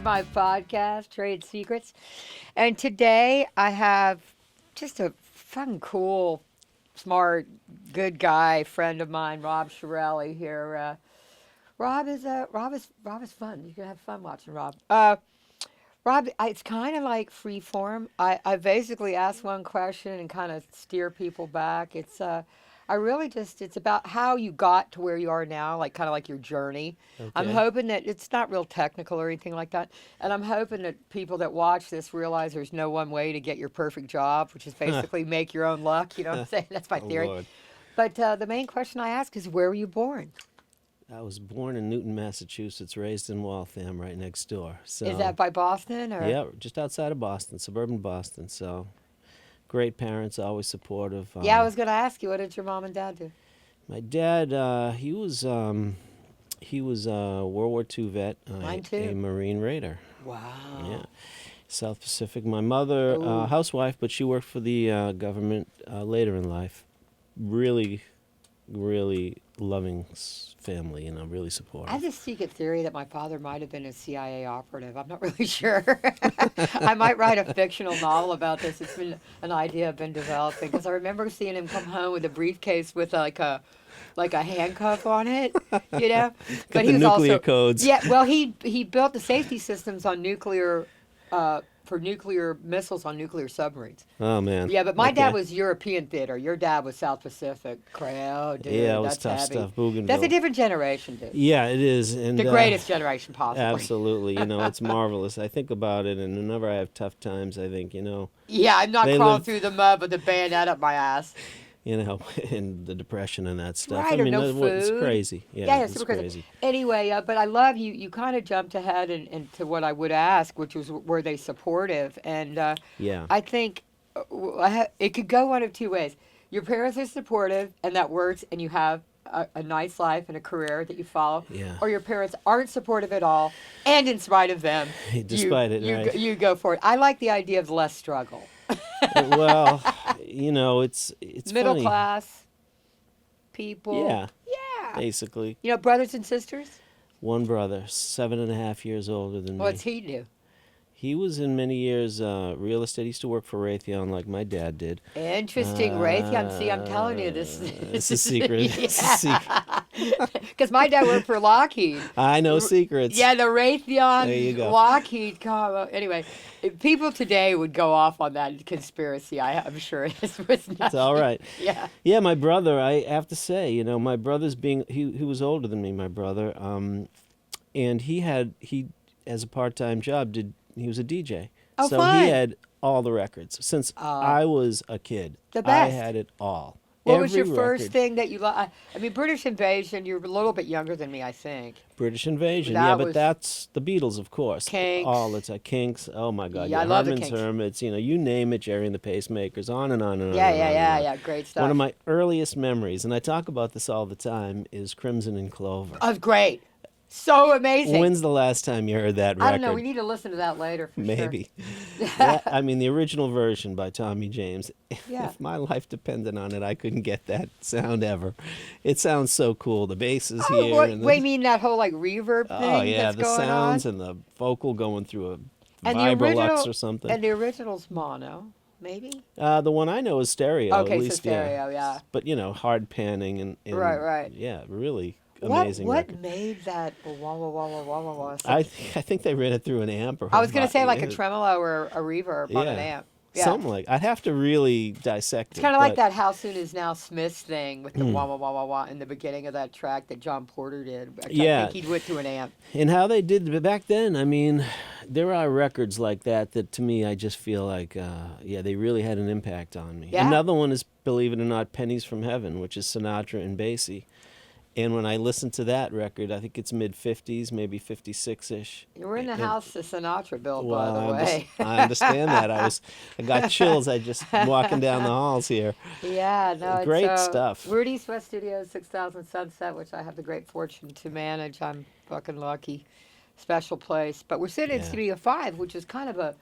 my podcast, Trade Secrets. And today I have just a fun, cool, smart, good guy, friend of mine, Rob Chiarelli here. Rob is fun. You can have fun watching Rob. Rob, it's kind of like free form. I basically ask one question and kind of steer people back. I really just, it's about how you got to where you are now, like kind of like your journey. I'm Okay. hoping that it's not real technical or anything like that. And I'm hoping that people that watch this realize there's no one way to get your perfect job, which is basically make your own luck. You know what I'm saying? That's my Oh theory. Lord. But the main question I ask is, where were you born? I was born in Newton, Massachusetts, raised in Waltham, right next door. Is that So, by Boston or? yeah, just outside of Boston, suburban Boston. So, great parents, always supportive. Yeah, I was going to ask you, what did your mom and dad do? My dad, he was a World War II vet, Mine a too. Marine Raider. Wow. Yeah, South Pacific. My mother, Ooh. housewife, but she worked for the government later in life. Really, really loving family, really I have supportive. this secret theory that my father might have been a CIA operative. I'm not really sure. I might write a fictional novel about this. It's been an idea I've been developing because I remember seeing him come home with a briefcase with like a handcuff on it, you know. Got But the he was nuclear also codes. yeah. Well, he built the safety systems on nuclear for nuclear missiles on nuclear submarines. Oh man. Yeah, but my dad Okay. was European theater. Your dad was South Pacific. Oh, Yeah, dude, it was that's tough heavy. stuff. That's a Bougainville. different generation, dude. Yeah, it is, The and greatest generation, possibly. absolutely, it's marvelous. I think about it, and whenever I have tough times, I think, Yeah, I'm not they crawling lived, through the mud with a bayonet up my ass. and the depression and that stuff. I Right, or mean, no it's food. crazy. Yeah, Yeah, yeah, it's super crazy. crazy. Anyway, but I love you. You kind of jumped ahead into what I would ask, which was were they supportive? And Yeah, I think it could go one of two ways. Your parents are supportive, and that works, and you have a nice life and a career that you follow, yeah. or your parents aren't supportive at all, and in spite of them, Despite it, right? you go for it. I like the idea of less struggle. Well, it's Middle funny. class people. Yeah, Yeah. basically. You know, brothers and sisters? One brother, 7.5 years older than What's me. he do? He was in many years real estate. He used to work for Raytheon like my dad did. Interesting, Raytheon. See, I'm telling you, this It's this a is secret. It's a secret. yeah. Because my dad worked for Lockheed. I know secrets. Yeah, the There you Raytheon go. Lockheed combo. Anyway, people today would go off on that conspiracy. I'm sure this was It's all nothing. right. Yeah. Yeah, my brother. I have to say, my brother's being he was older than me. My brother, and he as a part-time job he was a DJ, Oh, so he fun. had all the records since Uh, I was a kid. the I best. had it all. What was Every your first record. thing that you liked? I mean, British Invasion. You're a little bit younger than me, I think. British Invasion, yeah, That but was that's the Beatles, of course. All Kinks. it's a Kinks. Oh my God, Yeah, I yeah, love the Herman's Kinks. Hermits. You name it, Jerry and the Pacemakers. On and on and on Yeah, and yeah, on and yeah, on. yeah. Great One of stuff. my earliest memories, and I talk about this all the time, is Crimson and Clover. Oh, great. So amazing. When's the last time you heard that I don't know. We record? need to listen to that later for sure. Maybe. I mean, the original version by Tommy James. Yeah. If my life depended on it, I couldn't get that sound ever. It sounds so cool. The bass is Oh, here, and wait, you mean that whole like reverb oh thing yeah, that's the going on? sounds and the vocal going through a And the Vibrolux original, or something. and the original's mono, maybe? The one I know is stereo, at Okay, so least, yeah. stereo, yeah. But hard panning and Right, right. yeah, really What amazing what record. made that wah wah wah wah wah wah wah? I think they ran it through an amp or I was gonna say like a yeah, tremolo or a reverb on an yeah, amp. Yeah. something like. I'd have to really dissect It's it, kind of like but that "How Soon Is Now" Smiths thing with the wah wah wah wah wah in the beginning of that track that John Porter did. I yeah, think he went through an amp. and how they did it back then. I mean, there are records like that to me I just feel like yeah, they really had an impact on me. Yeah. Another one is, believe it or not, Pennies from Heaven, which is Sinatra and Basie. And when I listen to that record, I think it's mid 50s, maybe 56-ish. You were in the And house that Sinatra built, by well, the way. I understand that. I got chills. I just walking down the halls here. Yeah, no, it's Great stuff. We're at East West Studios, 6000 Sunset, which I have the great fortune to manage. I'm fucking lucky. Special place. But we're sitting in Yeah. Studio 5, which is kind of a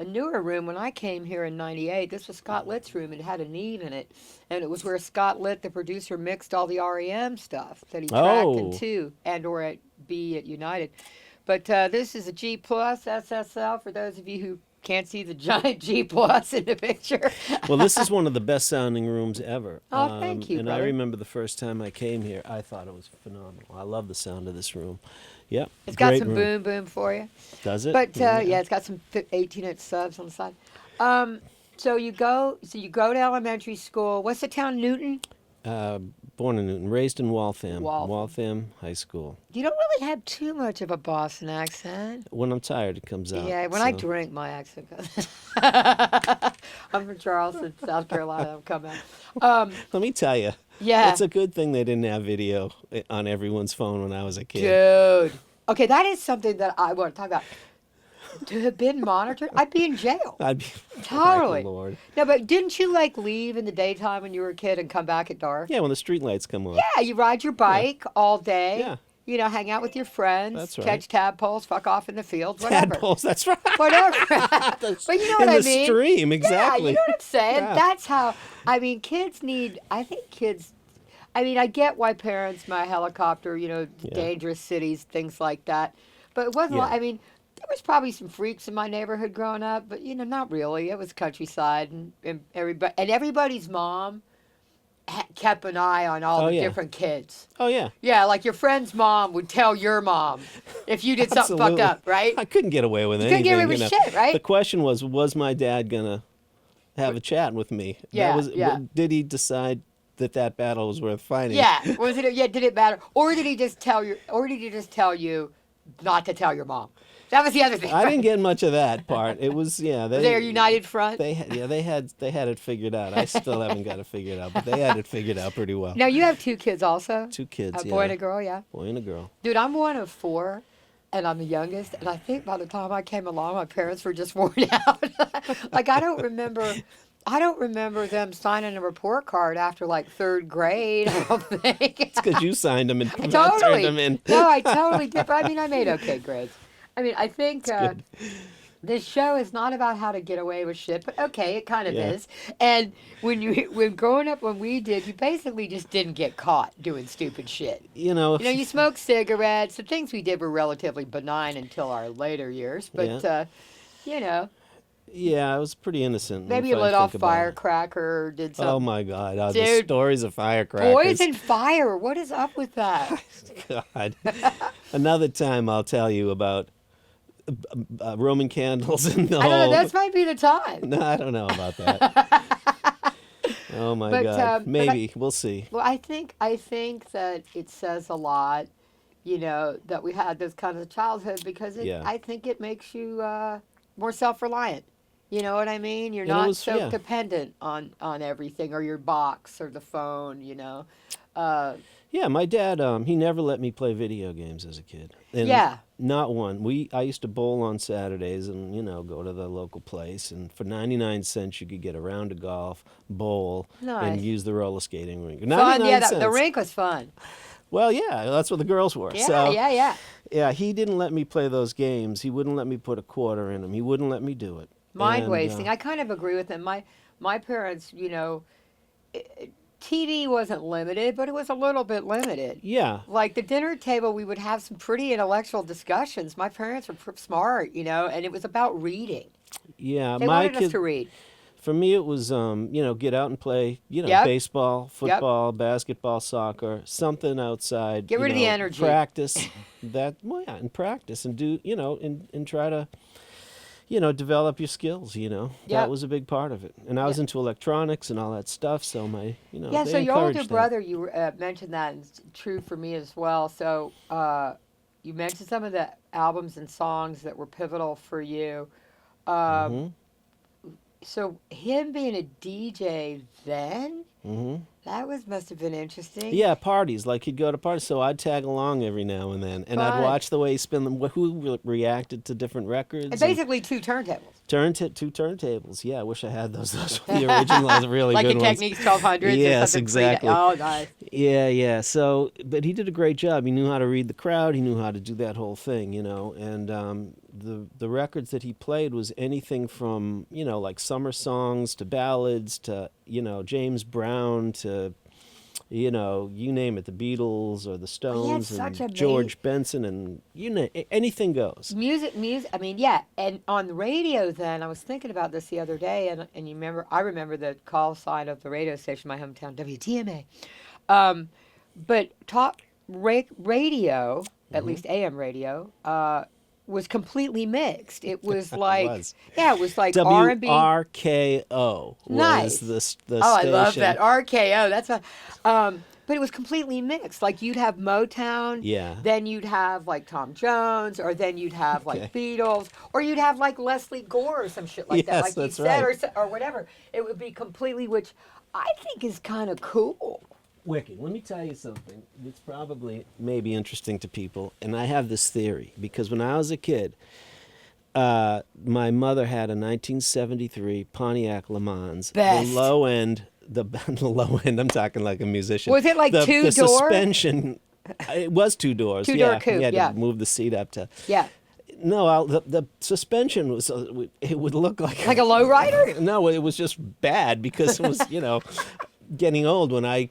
newer room. When I came here in 98, this was Scott Litt's room. It had a Neve in it. And it was where Scott Litt, the producer, mixed all the REM stuff that he tracked Oh. into and or at United. But this is a G plus SSL for those of you who can't see the giant G plus in the picture. Well, this is one of the best sounding rooms ever. Oh, thank you, And brother. I remember the first time I came here, I thought it was phenomenal. I love the sound of this room. Yep, It's got great some room. boom boom for you. Does it? But yeah, it's got some 18-inch subs on the side. So you go to elementary school. What's the town? Newton? Born in Newton, raised in Waltham. Waltham. High School. You don't really have too much of a Boston accent. When I'm tired, it comes out. Yeah, when I so. drink, my accent goes. I'm from Charleston, South Carolina. I'm coming. Let me tell you, Yeah. it's a good thing they didn't have video on everyone's phone when I was a kid. Dude. Okay, that is something that I want to talk about. To have been monitored, I'd be in jail. I'd be Totally. my Lord. No, but didn't you like leave in the daytime when you were a kid and come back at dark? Yeah, when the street lights come on. Yeah, you ride your bike all day. Yeah. You know, hang out with your friends, That's right. catch tadpoles, fuck off in the fields, whatever. Tadpoles, that's right. Whatever. But you know what in I the mean? stream, exactly. Yeah, you know what I'm saying? Yeah. That's how, I mean, I think kids, I mean, I get why parents, my helicopter, you know, Yeah. dangerous cities, things like that. But it wasn't Yeah. like, I mean, there was probably some freaks in my neighborhood growing up, but, you know, not really. It was countryside, and everybody's mom kept an eye on all Oh, the yeah. different kids. Oh, yeah. Yeah, like your friend's mom would tell your mom if you did something fucked Absolutely. up, right? I couldn't get away with You anything. couldn't get away with shit, right? The question was my dad going to have a chat with me? Yeah, yeah. Did he decide that battle was worth fighting? Yeah, was it? Yeah, did it matter, or did he just tell you, not to tell your mom? That was the other thing. I right? didn't get much of that part. It was Their United Front. They had it figured out. I still haven't got it figured out, but they had it figured out pretty well. Now you have two kids also. 2 kids, A yeah. boy and a girl, yeah. Boy and a girl. Dude, I'm one of 4, and I'm the youngest. And I think by the time I came along, my parents were just worn out. Like I don't remember them signing a report card after like 3rd grade. I don't think. It's because you signed them and Totally. turned them in. No, I totally did. But I mean, I made okay grades. I mean, I think this show is not about how to get away with shit, but okay, it kind of Yeah. is. And when growing up, when we did, you basically just didn't get caught doing stupid shit. You know, You smoked cigarettes. The things we did were relatively benign until our later years. But, you know, yeah, I was pretty innocent. maybe if you I lit off think about it. firecracker or did something. Oh my God! The Dude. stories of firecrackers. Boys and fire. What is up with that? God. Another time I'll tell you about Roman candles and the I don't know. whole. This might be the time. No, I don't know about that. Oh my But, God! but Maybe we'll see. Well, I think that it says a lot, you know, that we had this kind of childhood because Yeah. I think it makes you more self-reliant. You know what I mean? You're And it not was- so yeah. dependent on everything or your box or the phone. You know. Yeah, my dad. He never let me play video games as a kid. And Yeah. Not one. I used to bowl on Saturdays and go to the local place, and for 99 cents you could get a round of golf, bowl, Nice. and use the roller skating rink. Fun. 99 Yeah. cents. The rink was fun. Well, yeah, that's what the girls were. Yeah. So, Yeah. yeah, he didn't let me play those games. He wouldn't let me put a quarter in them. He wouldn't let me do it. Mind And, wasting. I kind of agree with him. My parents, you know, TV wasn't limited, but it was a little bit limited. Yeah. Like the dinner table, we would have some pretty intellectual discussions. My parents were smart, you know, and it was about reading. Yeah, They my wanted us kid. to read. For me, it was get out and play, Yep. baseball, football, basketball, soccer, something outside. Get rid you of the know, energy. Practice and practice and do and try to develop your skills. Yep. That was a big part of it. And I was into electronics and all that stuff. So Yeah, they so your older encouraged that. brother, you mentioned that, and it's true for me as well. So you mentioned some of the albums and songs that were pivotal for you. Mhm. So him being a DJ then, Mhm. that must have been interesting. Yeah, parties. Like he'd go to parties, so I'd tag along every now and then, and I'd Fun. watch the way he spin them, who reacted to different records. And basically 2 turntables. Two turntables. Yeah, I wish I had those. Those were the original, really Like good the ones. Techniques 1200s or Yes, something. exactly. Oh, nice. Yeah. So, but he did a great job. He knew how to read the crowd. He knew how to do that whole thing, And the records that he played was anything from like summer songs to ballads to James Brown to you know, you name it, the Beatles or the He had Stones such a and George Benson, and you know, anything goes. music. I mean, yeah. And on the radio, then I was thinking about this the other day, and I remember the call sign of the radio station, in my hometown, WTMA. Um, but radio, at Hmm. least AM radio, was completely mixed. It was It like, was yeah, it was like R&B. WRKO was Nice. the Oh, I love station. that. RKO. That's a. But it was completely mixed. Like you'd have Motown, Yeah. then you'd have like Tom Jones, or then you'd have like Okay. Beatles, or you'd have like Leslie Gore or some shit like that, Yes, like you that's said, right. or whatever. It would be completely, which I think is kind of cool. Wicked. Let me tell you something. It's probably maybe interesting to people, and I have this theory because when I was a kid, my mother had a 1973 Pontiac Le Mans, Best. the low end. The low end. I'm talking like a musician. Was it like the two-door? suspension? It was two doors. Two-door yeah, coupe, you had yeah. to move the seat up to. Yeah, No, the suspension was. It would look like like a lowrider. No, it was just bad because it was, getting old when I,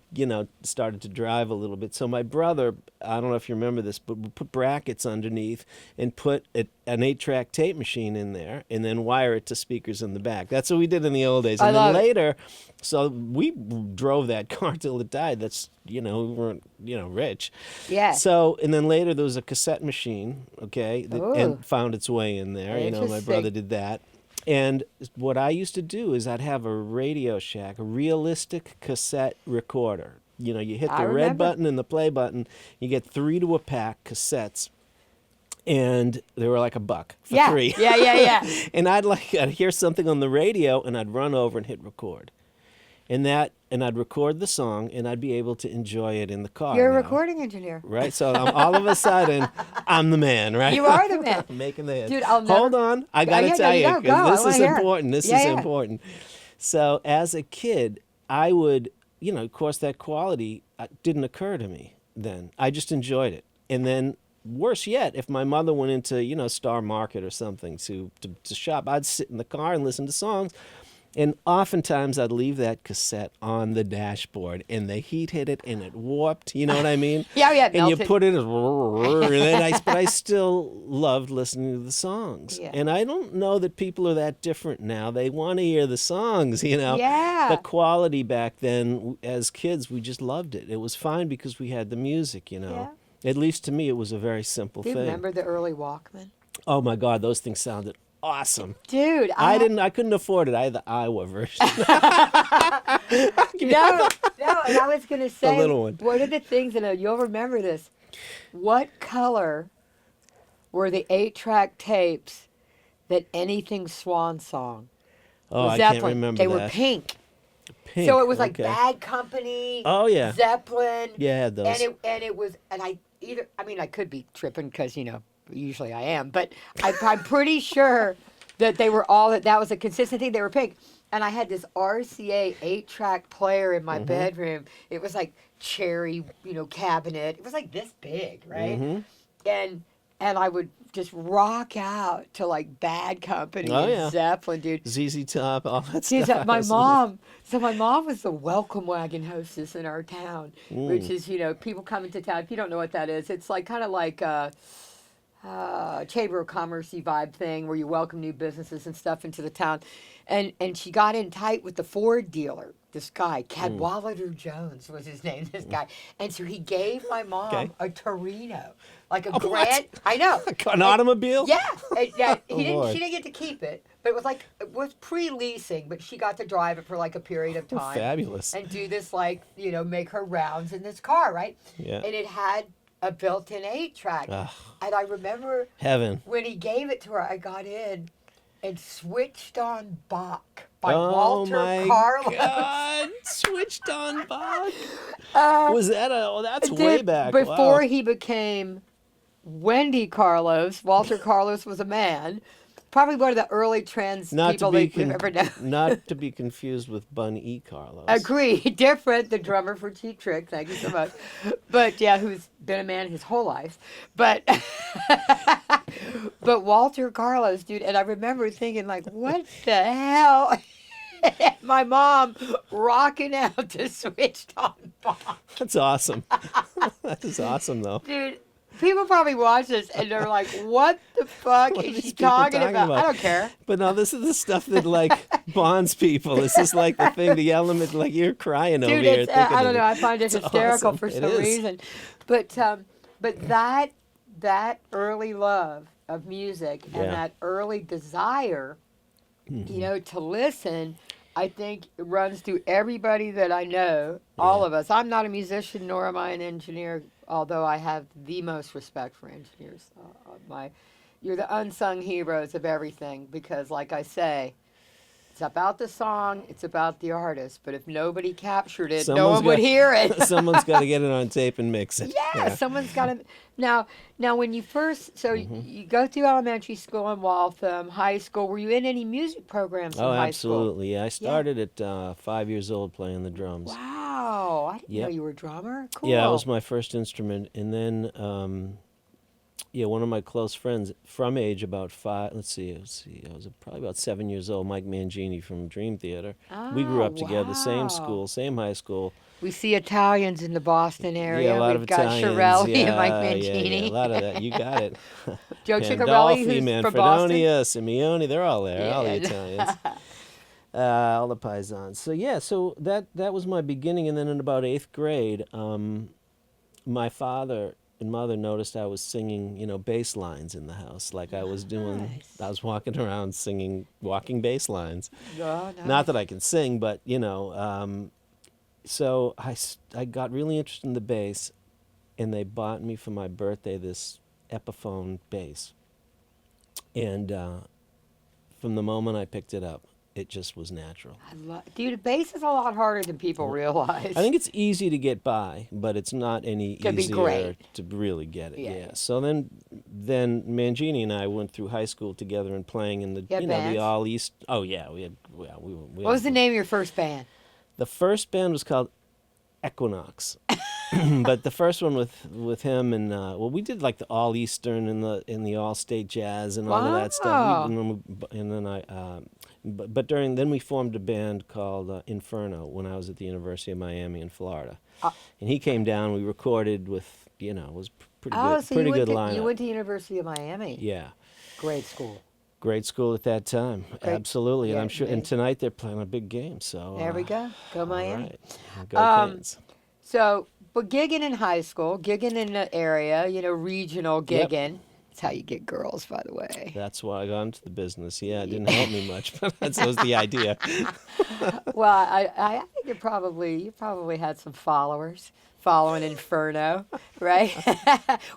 started to drive a little bit. So my brother, I don't know if you remember this, but would put brackets underneath and put an 8-track tape machine in there and then wire it to speakers in the back. That's what we did in the old days. I And then love it. later, so we drove that car till it died. That's, we weren't, rich. Yeah. So, and then later there was a cassette machine, okay, Ooh. and found its way in there. My Interesting. brother did that. And what I used to do is I'd have a Radio Shack, a realistic cassette recorder. You hit I the red remember. button and the play button. You get 3 to a pack cassettes, and they were like $1 for Yeah. 3. Yeah. And I'd hear something on the radio, and I'd run over and hit record, and I'd record the song, and I'd be able to enjoy it in the car. You're a now, recording engineer. right? So all of a sudden, I'm the man, right? You are the man. Making the hit. Dude, I'll never- Hold on, I gotta yeah, tell there you you go. because Go. I this wanna is hear it. important. This Yeah, is yeah. important. So as a kid, I would, of course, that quality didn't occur to me then. I just enjoyed it, and then worse yet, if my mother went into Star Market or something to shop, I'd sit in the car and listen to songs. And oftentimes I'd leave that cassette on the dashboard, and the heat hit it, and it warped. You know what I mean? Yeah, And you melted. put it, and then but I still loved listening to the songs. Yeah. And I don't know that people are that different now. They want to hear the songs. Yeah. The quality back then, as kids, we just loved it. It was fine because we had the music. Yeah. At least to me, it was a very simple Do you thing. remember the early Walkman? Oh my God, those things sounded awesome. Dude, I couldn't afford it. I had the Iowa version. No, and I was going to say, little one. what are the things, and you'll remember this, what color were the 8-track tapes that Anything Swan Song? Oh, was I can't Zeppelin? remember They that. were pink. Pink, So it was like okay. Bad Company, Oh, yeah. Zeppelin. Yeah, I had those. I could be tripping because, usually I am, but I'm pretty sure that they were that was a consistent thing. They were pink. And I had this RCA 8-track player in my bedroom. It was like cherry, cabinet. It was like this big, right? Mm-hmm. And I would just rock out to like Bad Company Oh, and yeah. Zeppelin, dude. ZZ Top, all that See, stuff. my mom was the welcome wagon hostess in our town, which is, people coming to town. If you don't know what that is, it's like kind of like a Chamber of Commerce vibe thing where you welcome new businesses and stuff into the town. And she got in tight with the Ford dealer, this guy, Cadwallader Jones was his name, this guy. And so he gave my mom a Torino, like a grand, I know. An automobile? Yeah, she Lord. didn't get to keep it, but it was pre-leasing, but she got to drive it for like a period of time. Fabulous. And do this make her rounds in this car, right? Yeah. And it had a built-in 8-track. Ugh. And I remember Heaven. when he gave it to her, I got in and switched on Bach by Oh Walter my Carlos. God. Switched on Bach. Was that that's Did- way back. Before Wow. he became Wendy Carlos, Walter Carlos was a man. Probably one of the early trans people that you've ever known. Not to be confused with Bun E. Carlos. Agree. Different, the drummer for Cheap Trick. Thank you so much. But yeah, who's been a man his whole life. But but Walter Carlos, dude, and I remember thinking like, what the hell? My mom rocking out to Switched on Bach. That's awesome. That is awesome, though. Dude, people probably watch this and they're like, what the fuck What are is these she people talking talking about? I about? don't care. But no, this is the stuff that like bonds people. This is like the thing, the element. Like you're crying over Dude, here. it's, Thinking I of don't know. it. I find it It's hysterical awesome. for It some is. reason. But that early love of music and Yeah. that early desire, you know, to listen, I think it runs through everybody that I know, all Yeah. of us. I'm not a musician nor am I an engineer, although I have the most respect for engineers. You're the unsung heroes of everything because, like I say, it's about the song, it's about the artist. But if nobody captured it, no Someone's one would got- hear it. Someone's got to get it on tape and mix it. Yeah, someone's got to. Now, when you first, so you go through elementary school in Waltham, high school. Were you in any music programs in Oh, high school? absolutely. Yeah, I started at 5 years old playing the drums. Wow, I didn't know Yep. you were a drummer. Cool. Yeah, it was my first instrument, and then one of my close friends from age about five. Let's see, I was probably about 7 years old. Mike Mangini from Dream Theater. We grew up together, same wow. school, same high school. We see Italians in the Boston area. Yeah, a lot We've of got Italians. Chiarelli yeah, and Mike yeah, Mangini. yeah, a lot of that. You got it. Joe Chiarelli, Pandolfi, who's from Boston. Manfredonia, Simeone, they're all there, all the Yeah. Italians. All the paisans. So yeah, so that was my beginning, and then in about 8th grade, my father and mother noticed I was singing, bass lines in the house, like I was doing. Nice. I was walking around singing walking bass lines. Oh, nice. Not that I can sing, but so I got really interested in the bass, and they bought me for my birthday this Epiphone bass, and from the moment I picked it up, it just was natural. Dude, bass is a lot harder than people realize. I think it's easy to get by, but it's not any Could be easier great. to really get it. Yeah. Yeah. So then Mangini and I went through high school together and playing in the You had bands? the All East. Oh yeah, we What was the name of your first band? The first band was called Equinox, but the first one with him and we did like the All Eastern and the All State Jazz and all of that stuff. Wow. And then but then we formed a band called Inferno when I was at the University of Miami in Florida, and he came down. We recorded with it was pretty good, So pretty you good went lineup. to, you went to University of Miami. Yeah. Great school. Great school at that time, Great. absolutely, and Yeah, I'm sure. yeah. And tonight they're playing a big game, so There we go. Go Miami. All right. Go Canes. So, but gigging in high school, gigging in the area, regional Yep. gigging. That's how you get girls, by the way. That's why I got into the business. Yeah, it didn't help me much, but that was the idea. Well, I think you probably had some followers following Inferno, right?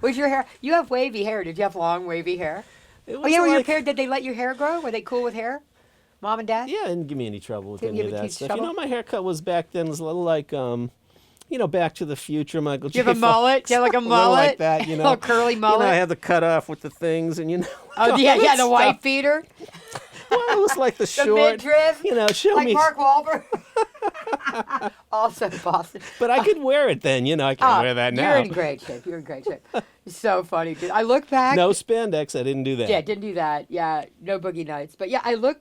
Was your hair? You have wavy hair. Did you have long wavy hair? It Oh was yeah, were your like- parents? Did they let your hair grow? Were they cool with hair? Mom and dad? Yeah, it didn't give me any trouble with Didn't any give of it that too stuff. trouble? My haircut was back then was a little like, Back to the Future, Michael Do you J. have a mullet? Do you have like a little mullet? like that, A little curly mullet? I had the cut off with the things, and Oh all yeah, that the white stuff. beater, Well, it was like the the short, midriff, show like me. Mark Wahlberg. Also Boston. But I could wear it then, I can't wear that now. You're in great shape. You're in great shape. So funny, dude. I look back. No spandex, I didn't do that. Yeah, didn't do that. Yeah, no boogie nights. But yeah, I look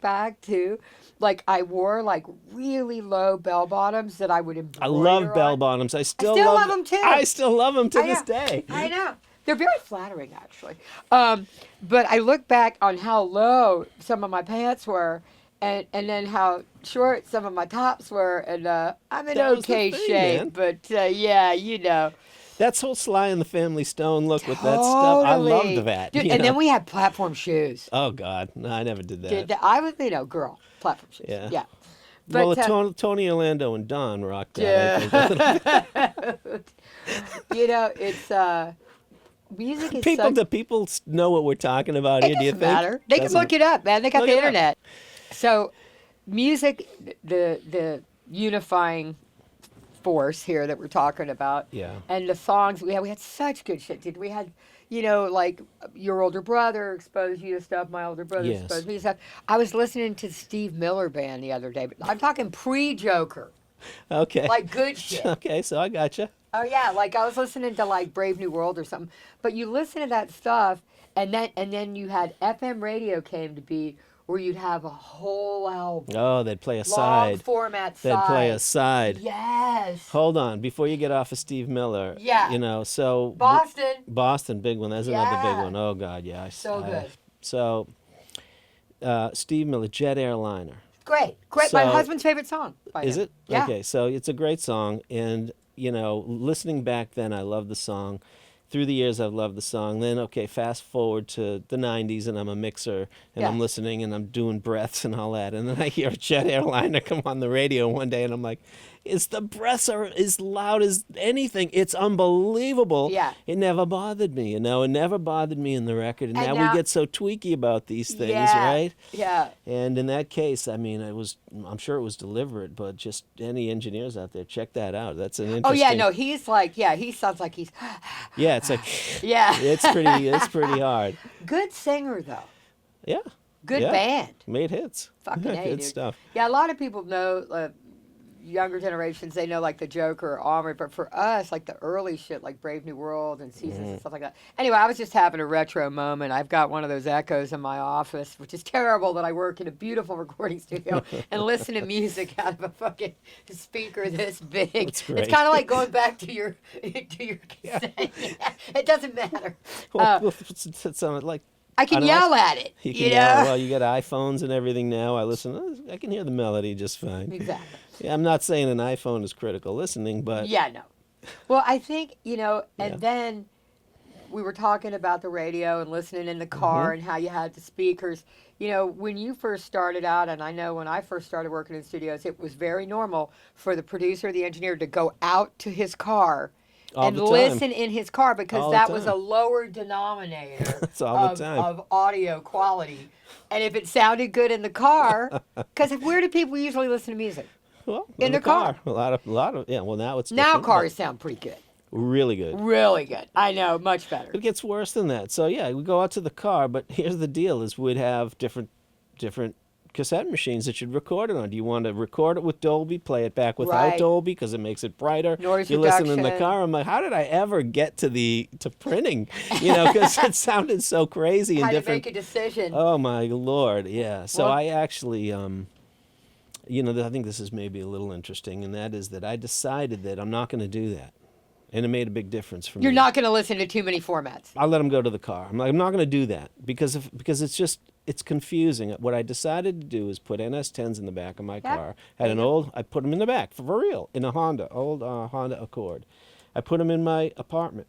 back to, like, I wore like really low bell bottoms that I would embroider I love bell on. bottoms. I still love them too. I still love them to I this know. day. I know. They're very flattering, actually. But I look back on how low some of my pants were, and then how short some of my tops were, and I'm in That was the okay thing, shape. man. But yeah. That's whole Sly and the Family Stone look with that stuff. I Totally. loved that. Dude, and then we had platform shoes. Oh God, no, I never did that. Dude, I was, girl, platform shoes. Yeah. Yeah. Well, But, Tony Orlando and Don rocked that. I think. it's music is People, so. do people know what we're talking about here? It Do you doesn't think? matter. They can Doesn't look it up, man. They got Look the it up. internet. So, music, the unifying force here that we're talking about. Yeah. And the songs we had such good shit, dude. We had, like your older brother exposed you to stuff. My older brother Yes. exposed me to stuff. I was listening to the Steve Miller Band the other day, but I'm talking pre-Joker, Okay. like good shit. Okay, so I gotcha. Oh yeah, like I was listening to like Brave New World or something. But you listen to that stuff, and then you had FM radio came to be, where you'd have a whole album, Oh, they'd play a long side. format They'd play a side. side. Yes. Hold on, before you get off of Steve Miller. Yeah. You know, so Boston. Boston, big one. That's another big Yeah. one. Oh God, yeah. So good. So, Steve Miller, Jet Airliner. Great. Great. My So- husband's favorite song by Is him. it? Yeah. Okay, so it's a great song, and you know, listening back then, I loved the song. Through the years, I've loved the song. Then, okay, fast forward to the '90s, and I'm a mixer, and I'm Yeah. listening, and I'm doing breaths and all that, and then I hear a Jet Airliner come on the radio one day, and I'm like, "It's the breaths are as loud as anything. It's unbelievable." Yeah. It never bothered me, you know. It never bothered me in the record, and And now we now- get so tweaky about these things, Yeah. right? Yeah. And in that case, I mean, I'm sure it was deliberate, but just any engineers out there, check that out. That's an interesting. Oh yeah, no, he's like, yeah, he sounds like he's, Yeah, it's like, yeah. it's pretty hard. Good singer though. Yeah. Good Yeah. band. Made hits. Fucking A, Good dude. stuff. Yeah, a lot of people know, younger generations, they know like the Joker or Armory, but for us, like the early shit, like Brave New World and Seasons and stuff like that. Anyway, I was just having a retro moment. I've got one of those echoes in my office, which is terrible that I work in a beautiful recording studio and listen to music out of a fucking speaker this big. That's great. It's kind of like going back to your cassette. It doesn't matter. Well, it sounded like I can on an yell at it. you can You yell. know? Well, you got iPhones and everything now. I listen. I can hear the melody just fine. Exactly. Yeah, I'm not saying an iPhone is critical listening, but Yeah, no. Well, I think, and Yeah. then we were talking about the radio and listening in the car and how you had the speakers. When you first started out, and I know when I first started working in studios, it was very normal for the producer, the engineer to go out to his car All and the time. listen in his car because All the that was a time. lower denominator That's all the time. of audio quality. And if it sounded good in the car, because where do people usually listen to music? well, in the the car. A lot of yeah. Well, now it's Now different, cars sound pretty good. but really good. Really good. I know, much better. It gets worse than that. So yeah, we go out to the car, but here's the deal: is we'd have different cassette machines that you'd record it on. Do you want to record it with Dolby, play it back without Right. Dolby because it makes it brighter? Noise you listen in the reduction. car. I'm like, how did I ever get to printing? Because it sounded so crazy and How to different. make a decision. Oh my lord, yeah. So Well- I actually, I think this is maybe a little interesting, and that is that I decided that I'm not going to do that, and it made a big difference for me. You're not going to listen to too many formats. I'll let them go to the car. I'm like, I'm not going to do that because it's confusing. What I decided to do is put NS10s in the back of my Yeah. car. I put them in the back for real in a old Honda Accord. I put them in my apartment.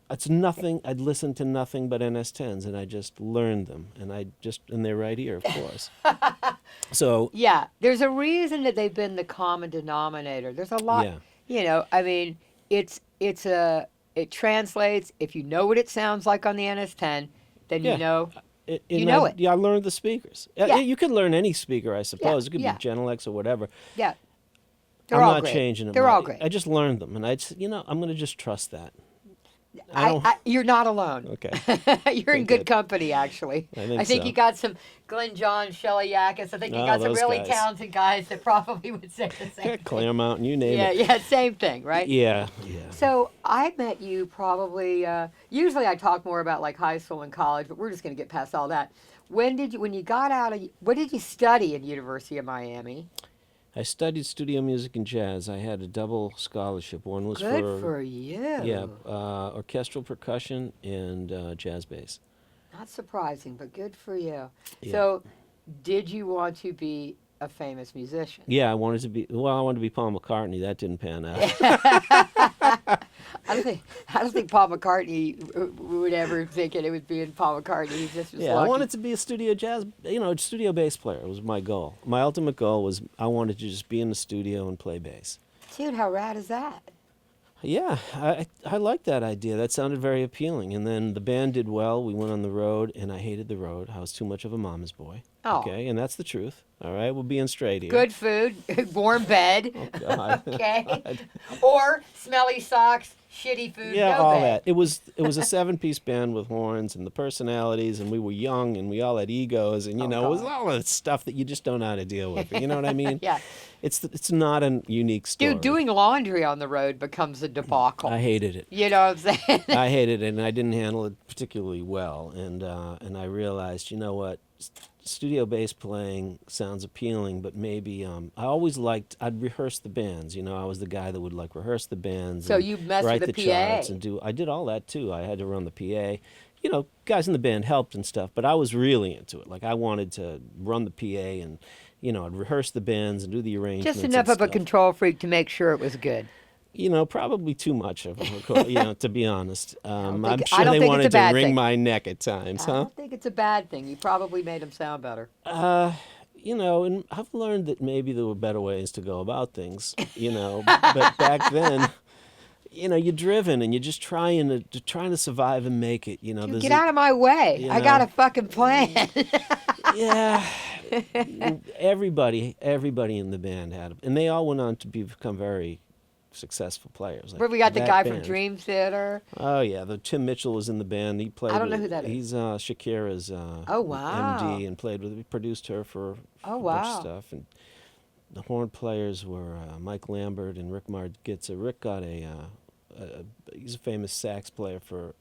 It's nothing. I'd listened to nothing but NS10s, and I just learned them, and they're right here, of course. So Yeah, there's a reason that they've been the common denominator. There's a lot, Yeah. it translates. If you know what it sounds like on the NS10, then Yeah. you know. You know it. Yeah, I learned the speakers. Yeah. You could learn any speaker, I suppose. It could yeah. be Genelex or whatever. Yeah. They're I'm all not great. changing it. They're all great. I just learned them, and I'm going to just trust that. I don't. You're not alone. Okay. You're in Okay, good company, actually. I think so. you got some Glenn John, Shelley Yakis. I think you Oh, got some those really guys. talented guys that probably would say the same thing. Claremont, you name Yeah, it. yeah, same thing, right? Yeah. So I met you probably. Usually I talk more about like high school and college, but we're just going to get past all that. When you got out of? What did you study at University of Miami? I studied studio music and jazz. I had a double scholarship. One was Good for you. yeah, orchestral percussion and jazz bass. Not surprising, but good for you. Yeah. So, did you want to be a famous musician? Yeah, I wanted to be Paul McCartney. That didn't pan out. I don't think Paul McCartney would ever think it would be in Paul McCartney. He just was Yeah, lucky. I wanted to be a studio jazz, studio bass player was my goal. My ultimate goal was I wanted to just be in the studio and play bass. Dude, how rad is that? Yeah, I liked that idea. That sounded very appealing. And then the band did well. We went on the road, and I hated the road. I was too much of a mama's boy. Oh. Okay, and that's the truth. All right, we're being straight here. Good food, warm bed. God. Okay. Or smelly socks, shitty food. Yeah, go all bag. that. It was a 7-piece band with horns and the personalities, and we were young and we all had egos, and Oh, it was God. all that stuff that you just don't know how to deal with. You know what I mean? Yeah. It's not a unique story. Dude, doing laundry on the road becomes a debacle. I hated it. You know what I'm saying? I hated it, and I didn't handle it particularly well. And I realized, you know what, studio bass playing sounds appealing, but maybe I always liked. I'd rehearse the bands. I was the guy that would like rehearse the bands. So and you messed write with the the PA. charts and do. I did all that too. I had to run the PA. Guys in the band helped and stuff, but I was really into it. Like I wanted to run the PA and. I'd rehearse the bands and do the arrangements. Just enough and of a stuff. control freak to make sure it was good. Probably too much of them, to be honest. I'm I sure don't they think it's a wanted to bad wring thing. my neck at times, I huh? don't think it's a bad thing. You probably made them sound better. And I've learned that maybe there were better ways to go about things, but back then, you're driven and you're just trying to survive and make it, Dude, get out of my way. I got a fucking plan. Yeah. Everybody in the band and they all went on to become very successful players. Like Where we got the that guy band. from Dream Theater. Oh yeah, the Tim Mitchell was in the band. He played. I don't know who that is. He's Shakira's Oh, wow. MD and he produced her for Oh, a bunch of wow. stuff. And the horn players were Mike Lambert and Rick Margitza. Rick got he's a famous sax player for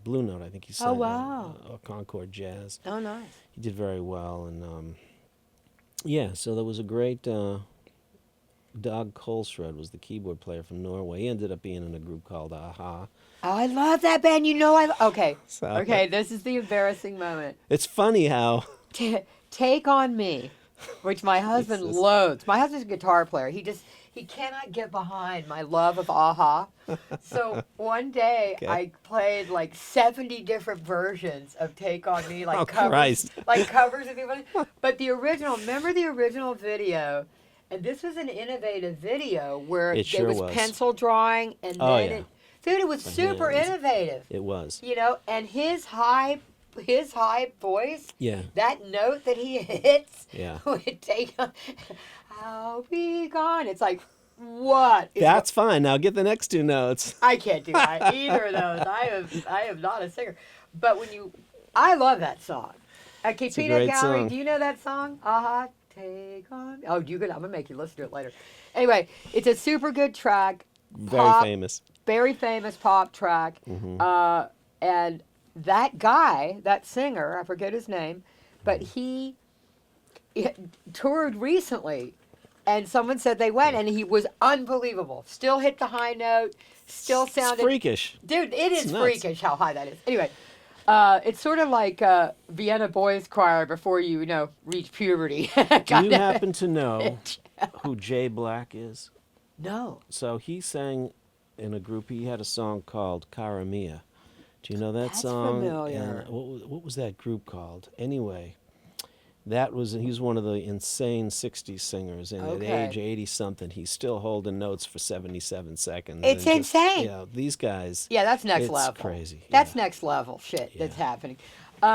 Blue Note. I think he sang wow. Concord Jazz. Oh, nice. He did very well, and so there was a great Dag Kolsrud was the keyboard player from Norway. He ended up being in a group called Aha. Oh, I love that band. Okay. So- Okay, this is the embarrassing moment. It's funny how Take on Me, which my husband Jesus. loathes. My husband's a guitar player. He cannot get behind my love of Aha. So one day Okay. I played like 70 different versions of Take on Me, like Oh, covers, Christ. like covers of people. But remember the original video? And this was an innovative video where It there sure was was. pencil drawing and Oh, then yeah. dude, it was super hands. innovative. it was. And his high voice, Yeah. that note that he hits Yeah. would take I'll be gone. It's like, what? is That's fine. Now get the next two notes. I can't do either of those. I am not a singer. But I love that song. Okay, a Peanut great Gallery, song. do you know that song? Take on. Oh, I'm gonna make you listen to it later. Anyway, it's a super good track. Very Pop, famous. very famous pop track. Mm-hmm. And that guy, that singer, I forget his name, but he toured recently. And someone said they went, and he was unbelievable. Still hit the high note. Still sounded It's freakish. Dude, it is It's nuts. freakish how high that is. Anyway, it's sort of like Vienna Boys Choir before you reach puberty. Do you happen to know who Jay Black is? No. So he sang in a group. He had a song called Cara Mia. Do you know that That's song? familiar. And what was that group called? Anyway, he was one of the insane 60s singers, and Okay. at age 80 something, he's still holding notes for 77 seconds. It's and just, insane. These guys. Yeah, that's next It's level. crazy, That's yeah. next level shit that's Yeah. happening.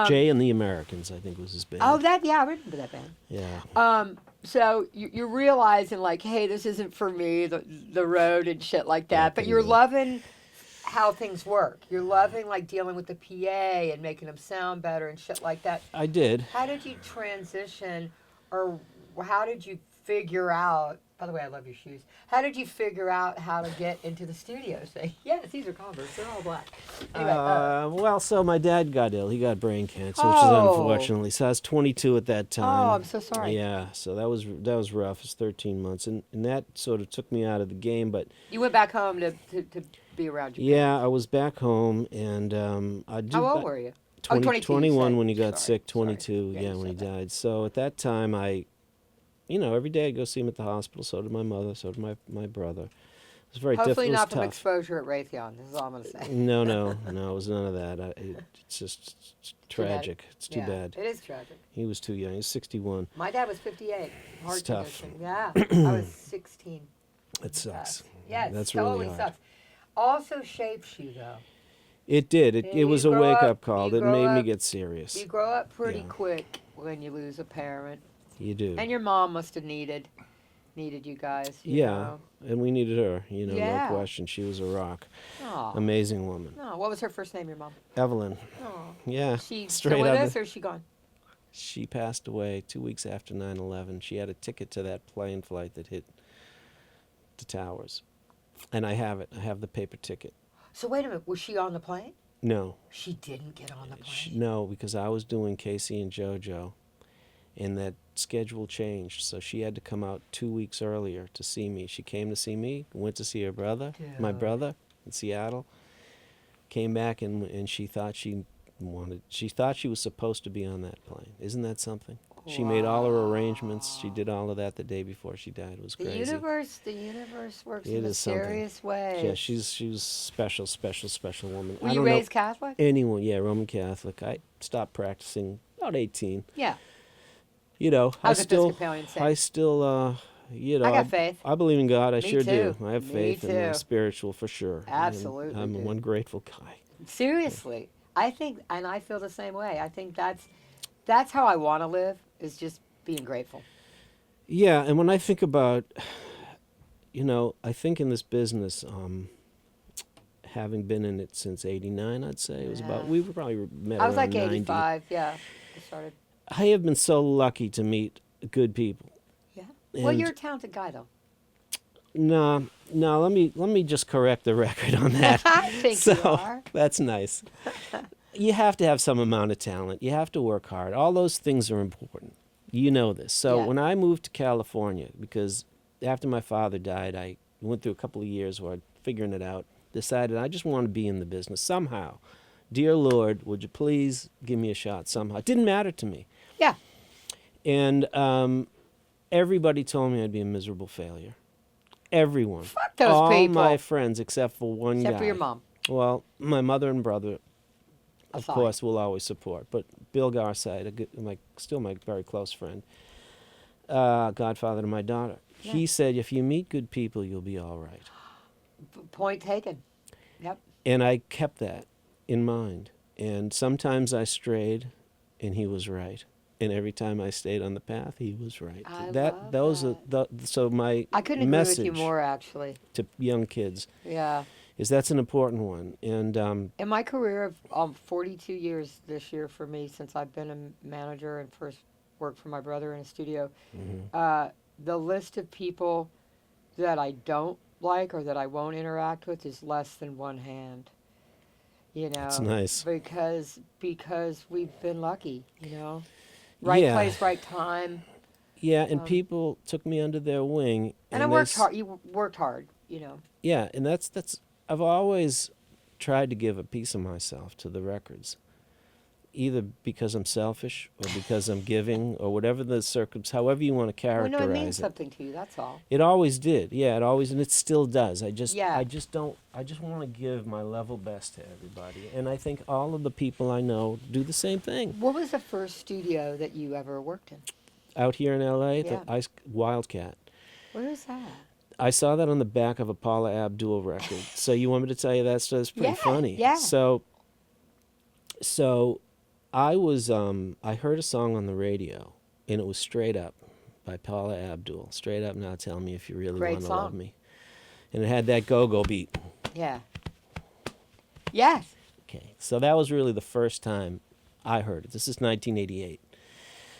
Jay and the Americans, I think, was his band. Oh, I remember that band. Yeah. So you're realizing like, hey, this isn't for me, the road and shit like that. But you're Yeah. loving how things work. You're loving like dealing with the PA and making them sound better and shit like that. I did. How did you transition, or how did you figure out? By the way, I love your shoes. How did you figure out how to get into the studio? Say, yes, these are Converse. They're all black. Anyway, So my dad got ill. He got brain cancer, which is Oh. unfortunately. So I was 22 at that time. Oh, I'm so sorry. Yeah, so that was rough. It was 13 months, and that sort of took me out of the game. But you went back home to be around your yeah, I was back home, and I did. How old were you? 20, 22, you 21 said. when he got Sorry, sick. 22, sorry. Yeah, you when he said that. died. So at that time, every day I'd go see him at the hospital. So did my mother. So did my brother. It was very Hopefully difficult. not It from was tough. exposure at Raytheon. This is all I'm going to say. No, it was none of that. It's just it's Too bad. tragic. It's too Yeah, bad. It is tragic. He was too young. He was 61. My dad was 58. Heart It's tough. condition. Yeah. I was 16. It sucks. Yeah, it That's totally really hard. sucks. Also shapes you, though. It did. It Yeah, was you a grow wake up- up call. you It grow made me up- get serious. You grow up pretty Yeah. quick when you lose a parent. You do. And your mom must have needed needed you guys. Yeah, and we needed her, no Yeah. question. She was a rock. Oh. Amazing woman. Oh. What was her first name, your mom? Evelyn. Oh. Yeah, Is she still straight with out us of. or is she gone? She passed away 2 weeks after 9/11. She had a ticket to that plane flight that hit the towers. And I have it. I have the paper ticket. So wait a minute. Was she on the plane? No. She didn't get on the plane. No, because I was doing Casey and JoJo, and that schedule changed. So she had to come out 2 weeks earlier to see me. She came to see me, went to see her brother, my Dude. brother, in Seattle. Came back and she thought she was supposed to be on that plane. Isn't that something? She made all her arrangements. She did all of that the day before she died. It was The crazy. universe works It in is something. mysterious ways. Yeah, she's special, special, special woman. Were I you don't know raised Catholic? anyone. Yeah, Roman Catholic. I stopped practicing about 18. Yeah. I was still, Episcopalian, same. I still, I got faith. I believe in God. I Me sure too. do. I have Me faith and too. spiritual for sure. And Absolutely I'm do. one grateful guy. Seriously. I think, and I feel the same way. I think that's how I want to live, is just being grateful. Yeah, and when I think about, I think in this business, having been in it since '89, I'd say it was about. Yeah. We probably met I was around like 90. 85, yeah. I started. I have been so lucky to meet good people. Yeah. Well, And- you're a talented guy, though. No. Let me just correct the record on that. I think so you are. that's nice. You have to have some amount of talent. You have to work hard. All those things are important. You know this. So Yeah. when I moved to California, because after my father died, I went through a couple of years where I figuring it out. Decided I just want to be in the business somehow. Dear Lord, would you please give me a shot somehow? It didn't matter to me. Yeah. And everybody told me I'd be a miserable failure. Everyone. Fuck those All people. my friends except for one guy. Except for your mom. Well, my mother and brother, of Aside. course, will always support. But Bill Garside, still my very close friend, godfather to my daughter, Yeah. he said, if you meet good people, you'll be all right. Point taken. Yep. And I kept that in mind. And sometimes I strayed, and he was right. And every time I stayed on the path, he was right. I love those are so my I couldn't agree message with you more, actually. to young kids Yeah. is that's an important one. And In my career of 42 years this year for me, since I've been a manager and first worked for my brother in a studio, the list of people that I don't like or that I won't interact with is less than one hand. That's nice. Because we've been lucky, Right Yeah. place, right time. Yeah, and people took me under their wing. And I they worked hard. You worked hard, Yeah, and that's I've always tried to give a piece of myself to the records, either because I'm selfish or because I'm giving or whatever the however you want to Well, characterize no, it means it. something to you. That's all. It always did. Yeah, it always, and it still does. I just Yeah. don't. I just want to give my level best to everybody, and I think all of the people I know do the same thing. What was the first studio that you ever worked in? Out here in L.A., Yeah. the Wildcat. Where is that? I saw that on the back of a Paula Abdul record. So you want me to tell you that stuff? It's pretty Yeah, funny. yeah. So I was I heard a song on the radio, and it was Straight Up by Paula Abdul. Straight Up Now Tell Me If You Really Great Want to Love song. Me. And it had that go-go beat. Yeah. Yes. Okay. So that was really the first time I heard it. This is 1988.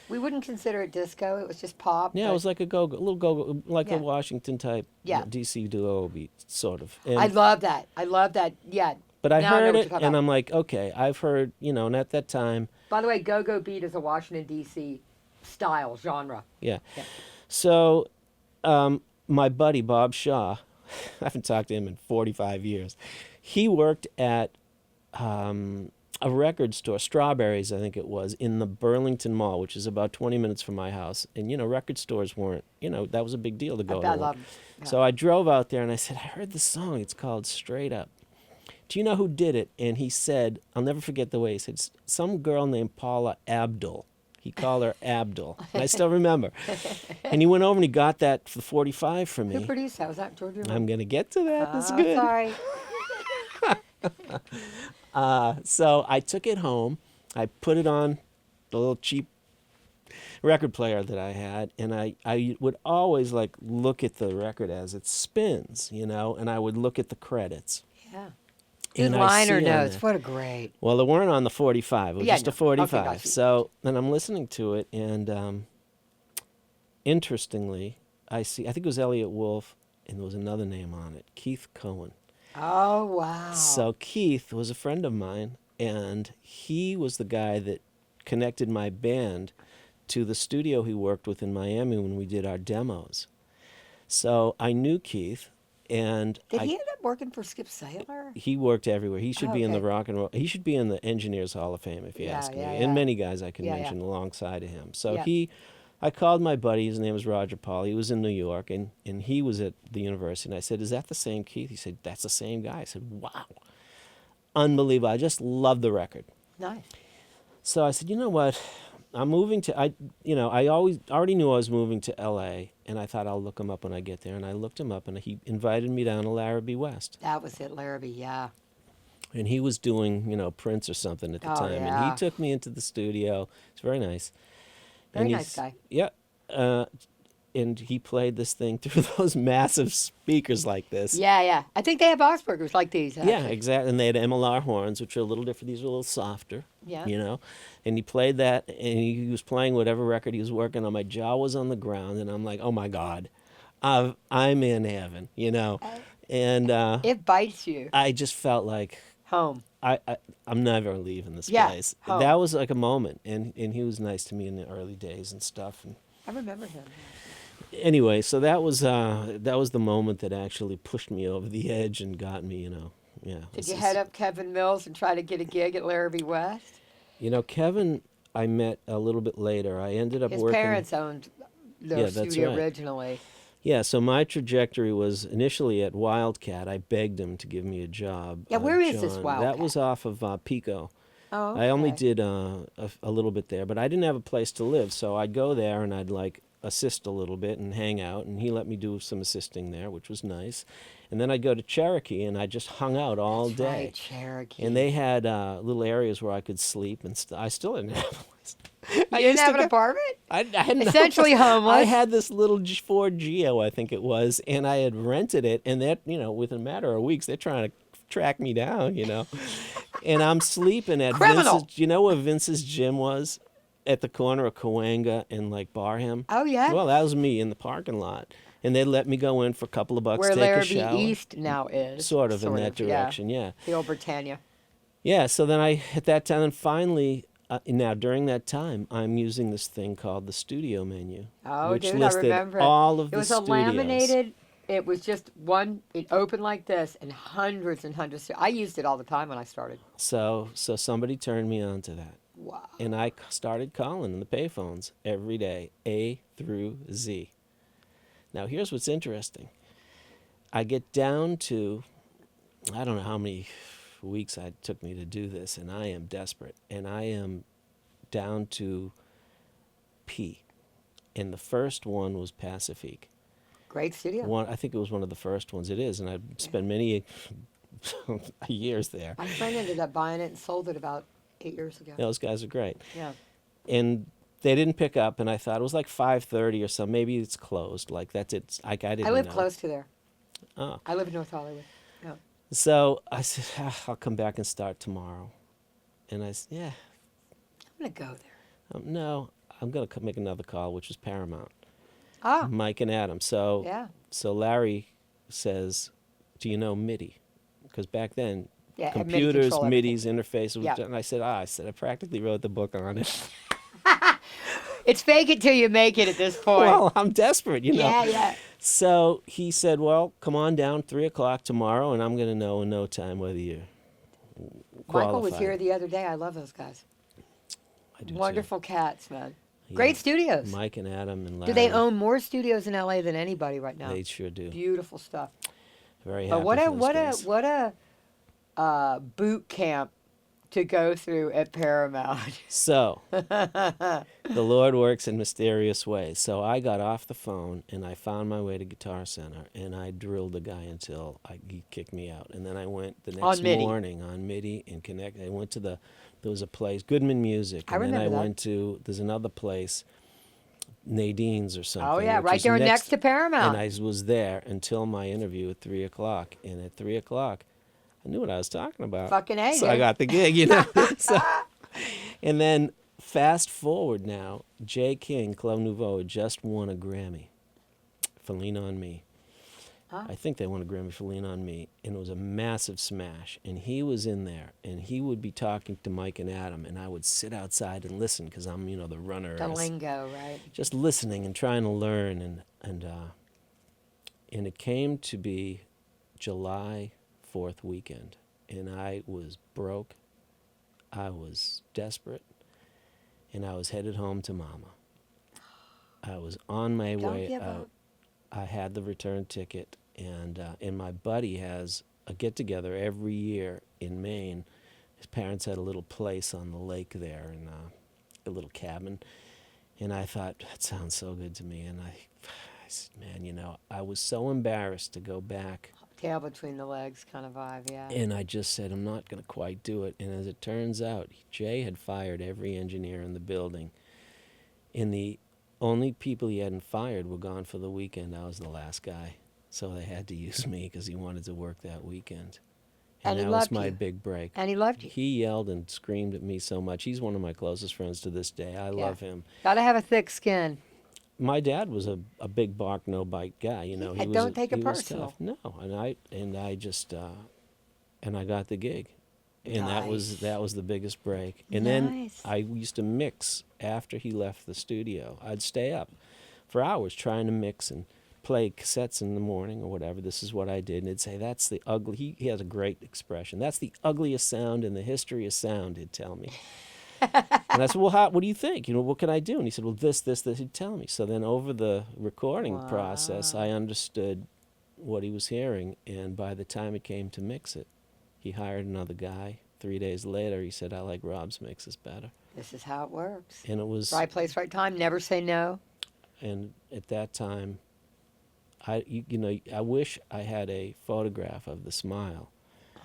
We wouldn't consider it disco. It was just pop. Yeah, it but was like a little go-go, like Yeah. a Washington type Yeah. DC duo beat, sort of. And I love that. I love that. Yeah. But I Now I know heard what it, you're talking and about. I'm like, okay, I've heard, and at that time, By the way, go-go beat is a Washington, D.C. style genre. yeah. Yeah. So, my buddy Bob Shaw, I haven't talked to him in 45 years. He worked at a record store, Strawberries, I think it was, in the Burlington Mall, which is about 20 minutes from my house. And, record stores weren't, that was a big deal to go to I one. love 'em. Yeah. So I drove out there and I said, I heard this song. It's called Straight Up. Do you know who did it? And he said, I'll never forget the way he said, some girl named Paula Abdul. He called her Abdul. And I still remember. And he went over and he got that for 45 for Who me. produced that? Was that George? I'm going to get to that. That's Oh, good. sorry. So I took it home. I put it on the little cheap record player that I had, and I would always like look at the record as it spins, and I would look at the credits. Yeah. And Good I liner see on notes. there. What a great. Well, they weren't on the 45. It was Yeah, just no. a Okay, 45. gotcha. So then I'm listening to it, and interestingly, I think it was Elliot Wolf, and there was another name on it, Keith Cohen. Oh, wow. So Keith was a friend of mine, and he was the guy that connected my band to the studio he worked with in Miami when we did our demos. So I knew Keith, and Did he end up working for Skip Saylor? he worked everywhere. He should be in the Okay. rock and roll. He should be in the Engineers Hall of Fame, if you Yeah, ask me. yeah, And yeah. many guys I can Yeah, yeah. mention alongside of him. So Yeah. I called my buddy. His name was Roger Paul. He was in New York, and he was at the university. And I said, "Is that the same Keith?" He said, "That's the same guy." I said, "Wow, unbelievable! I just love the record." Nice. So I said, "You know what? I'm moving to I already knew I was moving to L.A. and I thought I'll look him up when I get there. And I looked him up, and he invited me down to Larrabee West. That was it, Larrabee. Yeah. And he was doing, Prince or something at the Oh, time. And yeah. he took me into the studio. It's very nice. Very And nice guy. Yeah. And he played this thing through those massive speakers like this. Yeah, yeah. I think they have Augsburgers like these. Yeah, Actually. exactly. And they had MLR horns, which are a little different. These are a little softer. Yeah. And he played that, and he was playing whatever record he was working on. My jaw was on the ground, and I'm like, oh my God, I'm in heaven, And It bites you. I just felt like Home. I'm never leaving this Yeah, place. home. That was like a moment, and he was nice to me in the early days and stuff. And I remember him. anyway, so that was the moment that actually pushed me over the edge and got me, yeah. Did you head up Kevin Mills and try to get a gig at Larrabee West? Kevin, I met a little bit later. I ended up His working. parents owned the Yeah, that's studio right. originally. Yeah, so my trajectory was initially at Wildcat. I begged him to give me a job. Yeah, where is this John. Wildcat? That was off of Pico. Oh, I only okay. did a little bit there, but I didn't have a place to live, so I'd go there and I'd like assist a little bit and hang out, and he let me do some assisting there, which was nice. And then I'd go to Cherokee, and I just hung out all That's day. right, Cherokee. And they had little areas where I could sleep, and I still didn't have a place. You didn't have an apartment? I had no Essentially place. homeless. I had this little Ford Geo, I think it was, and I had rented it, and that, within a matter of weeks, they're trying to track me down, And I'm sleeping at Criminal. Vince's. Do you know where Vince's gym was? At the corner of Cahuenga and like Barham. Oh, yeah? Well, that was me in the parking lot, and they let me go in for a couple of bucks, Where take a Larrabee shower. East now is. Sort of in that direction, yeah. The old Britannia. Yeah, so then at that time, and finally, now during that time, I'm using this thing called the studio menu, Oh, which dude, I listed remember it. all of It the was studios. a laminated. It was just one. It opened like this, and hundreds and hundreds. I used it all the time when I started. So somebody turned me on to that, Wow. and I started calling the payphones every day, A through Z. Now here's what's interesting. I get down to, I don't know how many weeks it took me to do this, and I am desperate, and I am down to P, and the first one was Pacifique. Great studio. I think it was one of the first ones. It is, and I've spent many years there. My friend ended up buying it and sold it about 8 years ago. Those guys are great, Yeah. and they didn't pick up. And I thought it was like 5:30 or so. Maybe it's closed. Like that's it. I didn't. I live know. close to there. Oh. I live in North Hollywood. Yeah. So I said, I'll come back and start tomorrow. And I said, yeah, I'm going to go there. no, I'm gonna make another call, which was Paramount. Ah, Mike and Adam. So yeah. so Larry says, do you know MIDI? Because back then, Yeah, and MIDI computers, control everything. MIDI's interfaces. Yeah. And I said, I practically wrote the book on it. It's fake it till you make it at this point. Well, I'm desperate, Yeah, yeah. So he said, well, come on down 3:00 tomorrow, and I'm going to know in no time whether you're Michael was qualified. here the other day. I love those guys. I do too. Wonderful cats, man. Yeah. Great studios. Mike and Adam and Larry. Do they own more studios in LA than anybody right now? They sure do. Beautiful stuff. Very But happy what for a those what guys. a what a boot camp to go through at Paramount. So, the Lord works in mysterious ways. So I got off the phone and I found my way to Guitar Center and I drilled the guy until he kicked me out. And then I went the next MIDI. morning on MIDI and I went to there was a place, Goodman Music. I And then I remember that. went to, there's another place Nadine's or something. Oh yeah, which right is there next to and Paramount. I was there until my interview at 3 o'clock. And at 3 o'clock, I knew what I was talking about. Fucking A, So I dude. got the gig, you know. So, and then fast forward now, Jay King, Club Nouveau, had just won a Grammy for Lean On Me. Huh? I think they won a Grammy for Lean On Me, and it was a massive smash. And he was in there, and he would be talking to Mike and Adam, and I would sit outside and listen because I'm, the runner. The lingo, right? Just listening and trying to learn, and it came to be July 4th weekend, and I was broke, I was desperate, and I was headed home to Mama. I was on my Don't way give out. up. I had the return ticket, and my buddy has a get-together every year in Maine. His parents had a little place on the lake there, and a little cabin. And I thought, that sounds so good to me. And I said, man, I was so embarrassed to go back. Tail between the legs kind of vibe, yeah. And I just said, I'm not going to quite do it. And as it turns out, Jay had fired every engineer in the building. And the only people he hadn't fired were gone for the weekend. I was the last guy. So they had to use me because he wanted to work that weekend. And he that was loved my you. big break. And he loved you. He yelled and screamed at me so much. He's one of my closest friends to this day. I love him. Gotta have a thick skin. My dad was a big bark, no bite guy. He was don't take it he was personal. tough. No, and I just and I got the gig, and that was the biggest break. And then Nice. I used to mix after he left the studio. I'd stay up for hours trying to mix and play cassettes in the morning or whatever. This is what I did, and he'd say, "That's the ugly." He has a great expression. That's the ugliest sound in the history of sound. He'd tell me. And I said, well, what do you think? What can I do? And he said, well, this. He'd tell me. So then over the recording process, I understood what he was hearing. And by the time it came to mix it, he hired another guy. 3 days later, he said, I like Rob's mixes better. This is how it works. And it was, Right place, right time. Never say no. and at that time, I wish I had a photograph of the smile.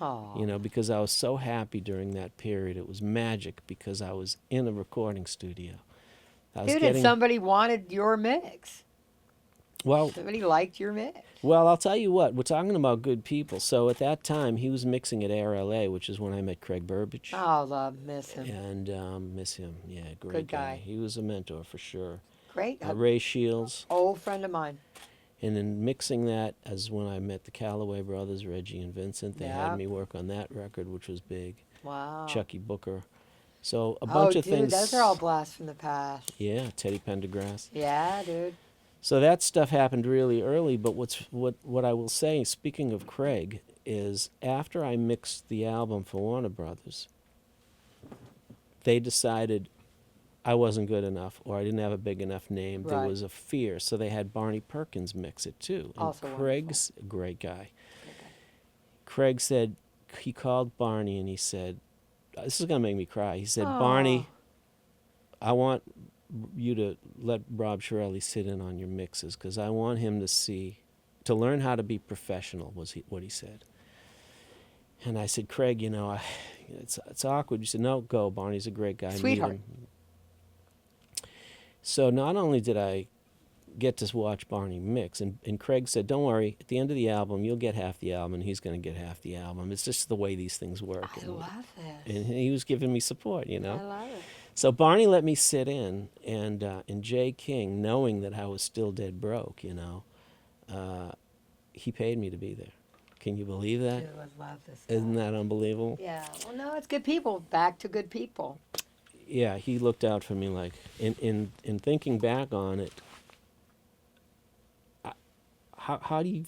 Oh. Because I was so happy during that period. It was magic because I was in a recording studio. Dude, and somebody wanted your mix. Well, Somebody liked your mix. Well, I'll tell you what. We're talking about good people. So at that time, he was mixing at Air LA, which is when I met Craig Burbage. Oh, love, miss him. And miss him. Yeah, great Good guy. He was a mentor for sure. Great. Ray Shields. Old friend of mine. And in mixing that, as when I met the Calloway brothers, Reggie and Vincent, they had me work on that record, which was big. Wow. Chucky Booker. So a bunch of things. Those are all blasts from the past. Yeah, Teddy Pendergrass. Yeah, dude. So that stuff happened really early, but what I will say, speaking of Craig, is after I mixed the album for Warner Brothers, they decided I wasn't good enough or I didn't have a big enough name. Right. There was a fear, so they had Barney Perkins mix it too. And Also Craig's a great guy. Craig said, he called Barney and he said, this is going to make me cry. He said, Barney, I want you to let Rob Chiarelli sit in on your mixes because I want him to learn how to be professional, was what he said. And I said, Craig, it's awkward. You said, no, go. Barney's a great guy. Sweetheart. Meet him. So not only did I get to watch Barney mix, and Craig said, don't worry, at the end of the album, you'll get half the album, and he's going to get half the album. It's just the way these things work. I love this. And he was giving me support, I love it. So Barney let me sit in, and Jay King, knowing that I was still dead broke, he paid me to be there. Can you believe that? Dude, I love this guy. Isn't that unbelievable? Yeah. Well, no, it's good people. Back to good people. Yeah, he looked out for me like, in thinking back on it, how do you...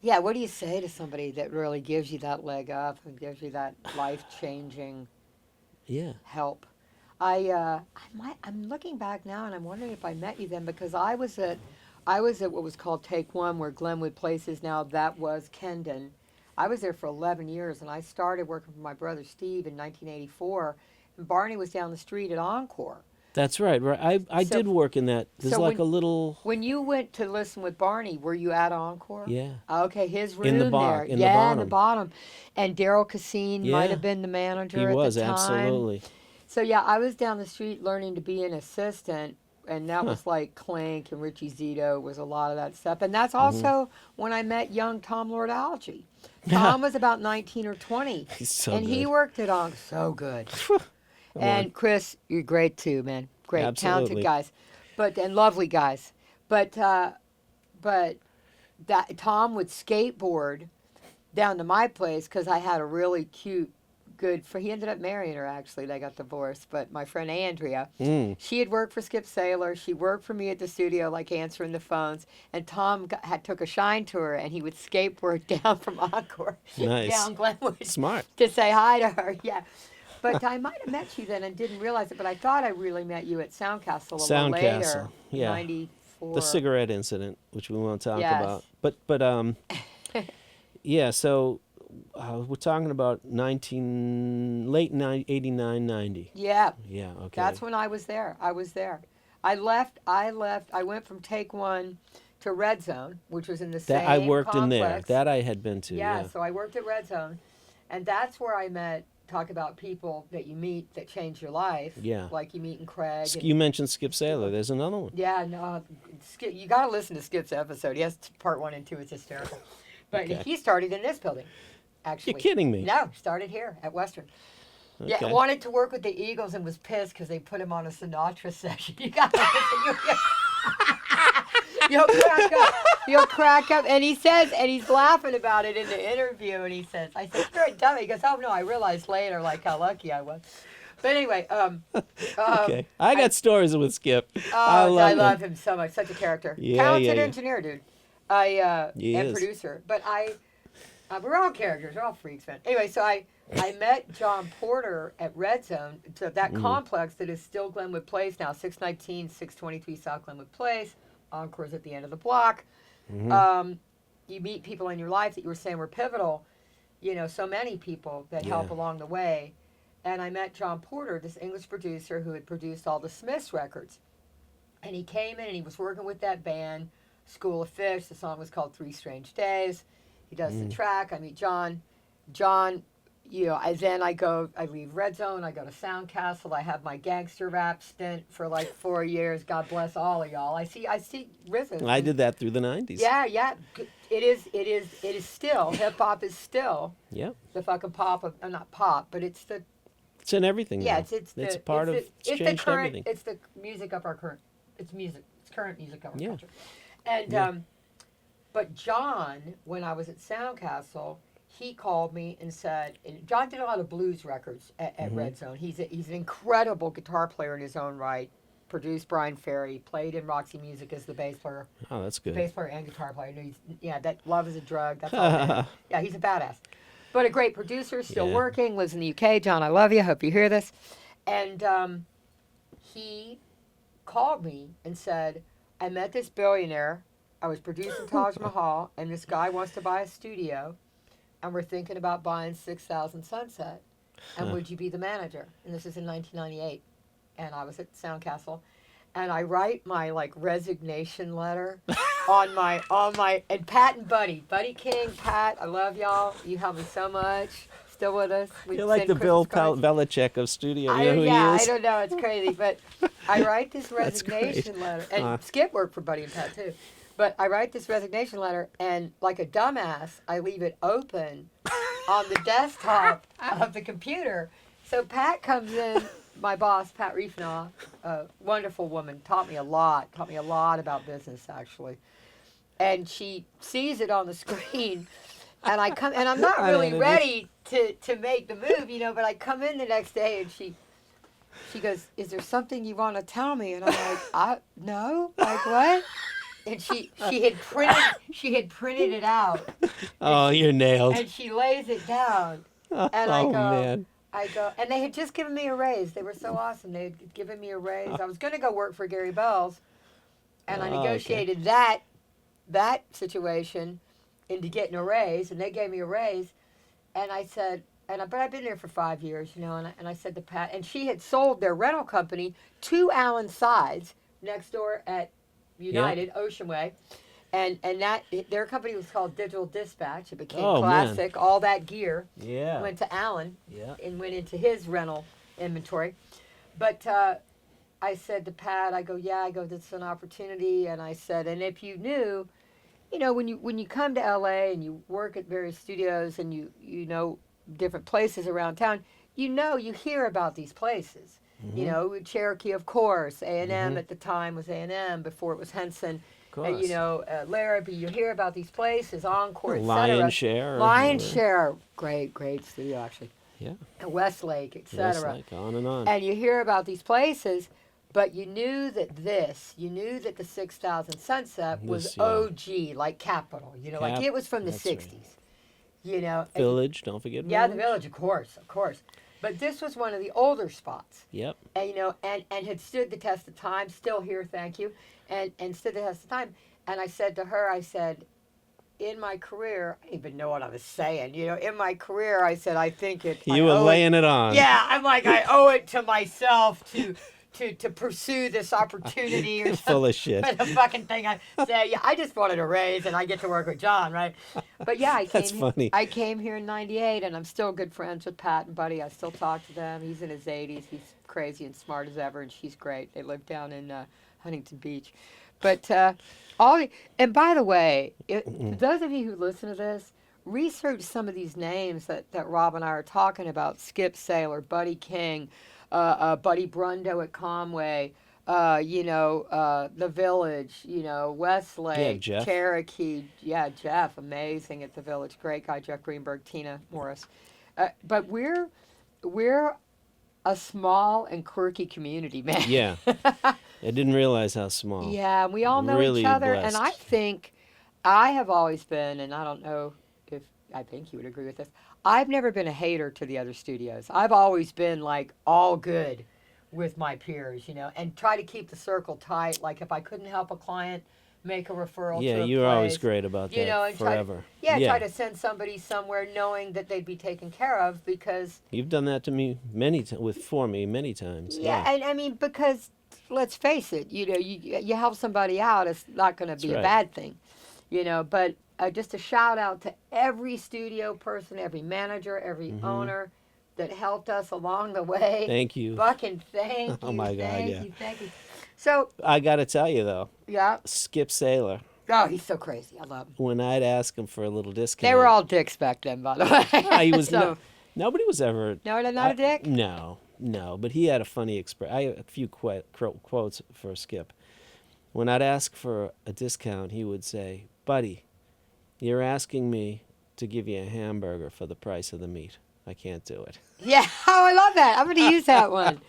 Yeah, what do you say to somebody that really gives you that leg up and gives you that life-changing help? I'm looking back now and I'm wondering if I met you then because I was at what was called Take One where Glenwood Place is now. That was Kendon. I was there for 11 years and I started working for my brother Steve in 1984 and Barney was down the street at Encore. That's right. I did work in that. There's so like a little... When you went to listen with Barney, were you at Encore? Yeah. Okay, his room in the there. in the bottom. And Daryl Cassine might Yeah. have been the manager He at was, the time. absolutely. So yeah, I was down the street learning to be an assistant and that was like Clink and Richie Zito was a lot of that stuff. And that's Mm-hmm. also when I met young Tom Lord-Alge. Tom was about 19 or 20, He's so and he good. worked it on so good. Come on. And Chris, you're great too, man. Great, talented Absolutely. guys, and lovely guys. But that Tom would skateboard down to my place because I had a really cute, good. For he ended up marrying her actually. They got divorced. But my friend Andrea, Mm, she had worked for Skip Saylor. She worked for me at the studio, like answering the phones. And Tom took a shine to her, and he would skateboard down from Encore nice. down Glenwood Smart. to say hi to her. Yeah. But I might have met you then and didn't realize it. But I thought I really met you at Soundcastle a little later, Soundcastle. Yeah. '94. The cigarette incident, which we won't talk Yes. about. But yeah, so we're talking about late 89, 90. Yeah, Yeah, okay. that's when I was there. I left. I went from Take One to Red Zone, which was in the same That I worked in there. complex. That I had been to. Yeah, Yeah. so I worked at Red Zone, and that's where I met. Talk about people that you meet that change your life. Yeah. Like you meet in Craig. And, You mentioned Skip Saylor. There's another one. yeah, no, Skip, you got to listen to Skip's episode. He has part 1 and 2. It's hysterical. But Okay. he started in this building, actually. You're kidding me. No, started here at Western. Yeah, Okay. wanted to work with the Eagles and was pissed because they put him on a Sinatra session. You got to listen. You'll crack up. You'll crack up. And he says, and he's laughing about it in the interview. And he says, I said, you're a dummy. He goes, oh, no, I realized later, like, how lucky I was. But anyway. Okay. I got stories with Skip. I love love him so much. Such a character. Yeah, Talented yeah. engineer, dude. He And is. producer. But we're all characters. We're all freaks, man. Anyway, so I met John Porter at Red Zone, so that complex that is still Glenwood Place now, 619, 623 South Glenwood Place. Encore's at the end of the block. You meet people in your life that you were saying were pivotal. You know, so many people that help Yeah. along the way. And I met John Porter, this English producer who had produced all the Smiths records. And he came in and he was working with that band, School of Fish. The song was called 3 Strange Days. He does the track. I meet John. John, you know, I leave Red Zone. I go to Soundcastle. I have my gangster rap stint for like 4 years. God bless all of y'all. I see rhythms. I did that through the 90s. Yeah. It is still, hip hop is still Yep. the fucking pop of, not pop, but it's the, It's in everything. yeah, now. it's a part of. It's the changed current, everything. it's the music of our current, it's current music of our Yeah. culture. And, but John, when I was at Soundcastle, he called me and said, and John did a lot of blues records at Red Zone. He's an incredible guitar player in his own right. Produced Brian Ferry, played in Roxy Music as the bass player, Oh, that's good. bass player and guitar player. That love is a drug. That's all. Yeah, he's a badass. But a great producer, still Yeah. working, lives in the UK. John, I love you. Hope you hear this. And he called me and said, I met this billionaire. I was producing Taj Mahal, and this guy wants to buy a studio, and we're thinking about buying 6,000 Sunset. And would you be the manager? And this is in 1998. And I was at Soundcastle. And I write my like resignation letter on my and Pat and Buddy King, Pat, I love y'all. You helped me so much. Still with us. We You're like send the Bill Christmas cards. Belichick of studio. You know who he I is? don't know. It's crazy, but I write this That's great. resignation letter, and Skip worked for Buddy and Pat too. But I write this resignation letter, and like a dumbass, I leave it open on the desktop of the computer. So Pat comes in, my boss, Pat Riefenau, a wonderful woman, taught me a lot about business actually. And she sees it on the screen, and I come, and I'm not really ready to make the move, you know, but I come in the next day, and she goes, is there something you want to tell me? And I'm like, no, like what? And she had printed it out. Oh, you're nailed. And she lays it down. And Oh, man. I go, and they had just given me a raise. They were so awesome. They had given me a raise. I was going to go work for Gary Bells, and I Oh, okay. negotiated that situation into getting a raise, and they gave me a raise. And I said, but I've been there for 5 years, you know, and I said to Pat, and she had sold their rental company to Alan Sides next door at United, Ocean Way. And their company was called Digital Dispatch. It became classic. All that gear went to Alan Yeah. and went into his rental inventory. But I said to Pat, I go, yeah, I go, this is an opportunity, and I said, and if you knew, when you come to LA and you work at various studios and you know different places around town, you hear about these places. Cherokee, of course. A&M at the time was A&M before it was Henson. Of course. Larrabee. You hear about these places, Encore, Lion etc. Share. Lion Share, great studio actually. Yeah. And Westlake, etc. Westlake, on and on. And you hear about these places, but you knew that the 6000 Sunset was OG, like Capitol. Like it was from the 60s. Right. Village, don't forget Village. Yeah, the Village, of course. But this was one of the older spots. Yep. And and had stood the test of time. Still here, thank you. And stood the test of time. And I said to her, in my career, I didn't even know what I was saying. In my career, I said, I think it. You were laying it on. Yeah, I'm like, I owe it to myself to pursue this opportunity. Or full of shit. The fucking thing I say. Yeah, I just wanted a raise, and I get to work with John, right? But yeah, That's funny. I came here in '98, and I'm still good friends with Pat and Buddy. I still talk to them. He's in his 80s. He's crazy and smart as ever, and she's great. They live down in Huntington Beach. But and by the way, those of you who listen to this, research some of these names that Rob and I are talking about: Skip Saylor, Buddy King, Buddy Brundo at Conway, the Village, Westlake, Jeff. Cherokee, Jeff, amazing at the Village, great guy, Jeff Greenberg, Tina Morris. But we're a small and quirky community, man. Yeah. I didn't realize how small. Yeah, and we all know Really each other. blessed. And I think I have always been, and I don't know if I think you would agree with this, I've never been a hater to the other studios. I've always been like all good with my peers, and try to keep the circle tight. Like if I couldn't help a client, make a referral to a Yeah, you were always place, great about that. and forever. try to send somebody somewhere knowing that they'd be taken care of because You've done that to me many times. Yeah, and I mean, because let's face it, you help somebody out, it's not going to be That's a right. bad thing, but just a shout out to every studio person, every manager, every owner that helped us along the way. Thank you. Fucking thank you. Oh my God, Thank you. So, I got to tell you, though, yeah. Skip Saylor, Oh, he's so crazy. I love him. when I'd ask him for a little discount. They were all dicks back then, by the way. He was So- nobody was ever. No, they're not a dick? No, but he had a funny expression. I have a few quotes for Skip. When I'd ask for a discount, he would say, "Buddy, you're asking me to give you a hamburger for the price of the meat. I can't do it." Yeah, oh, I love that. I'm going to use that one.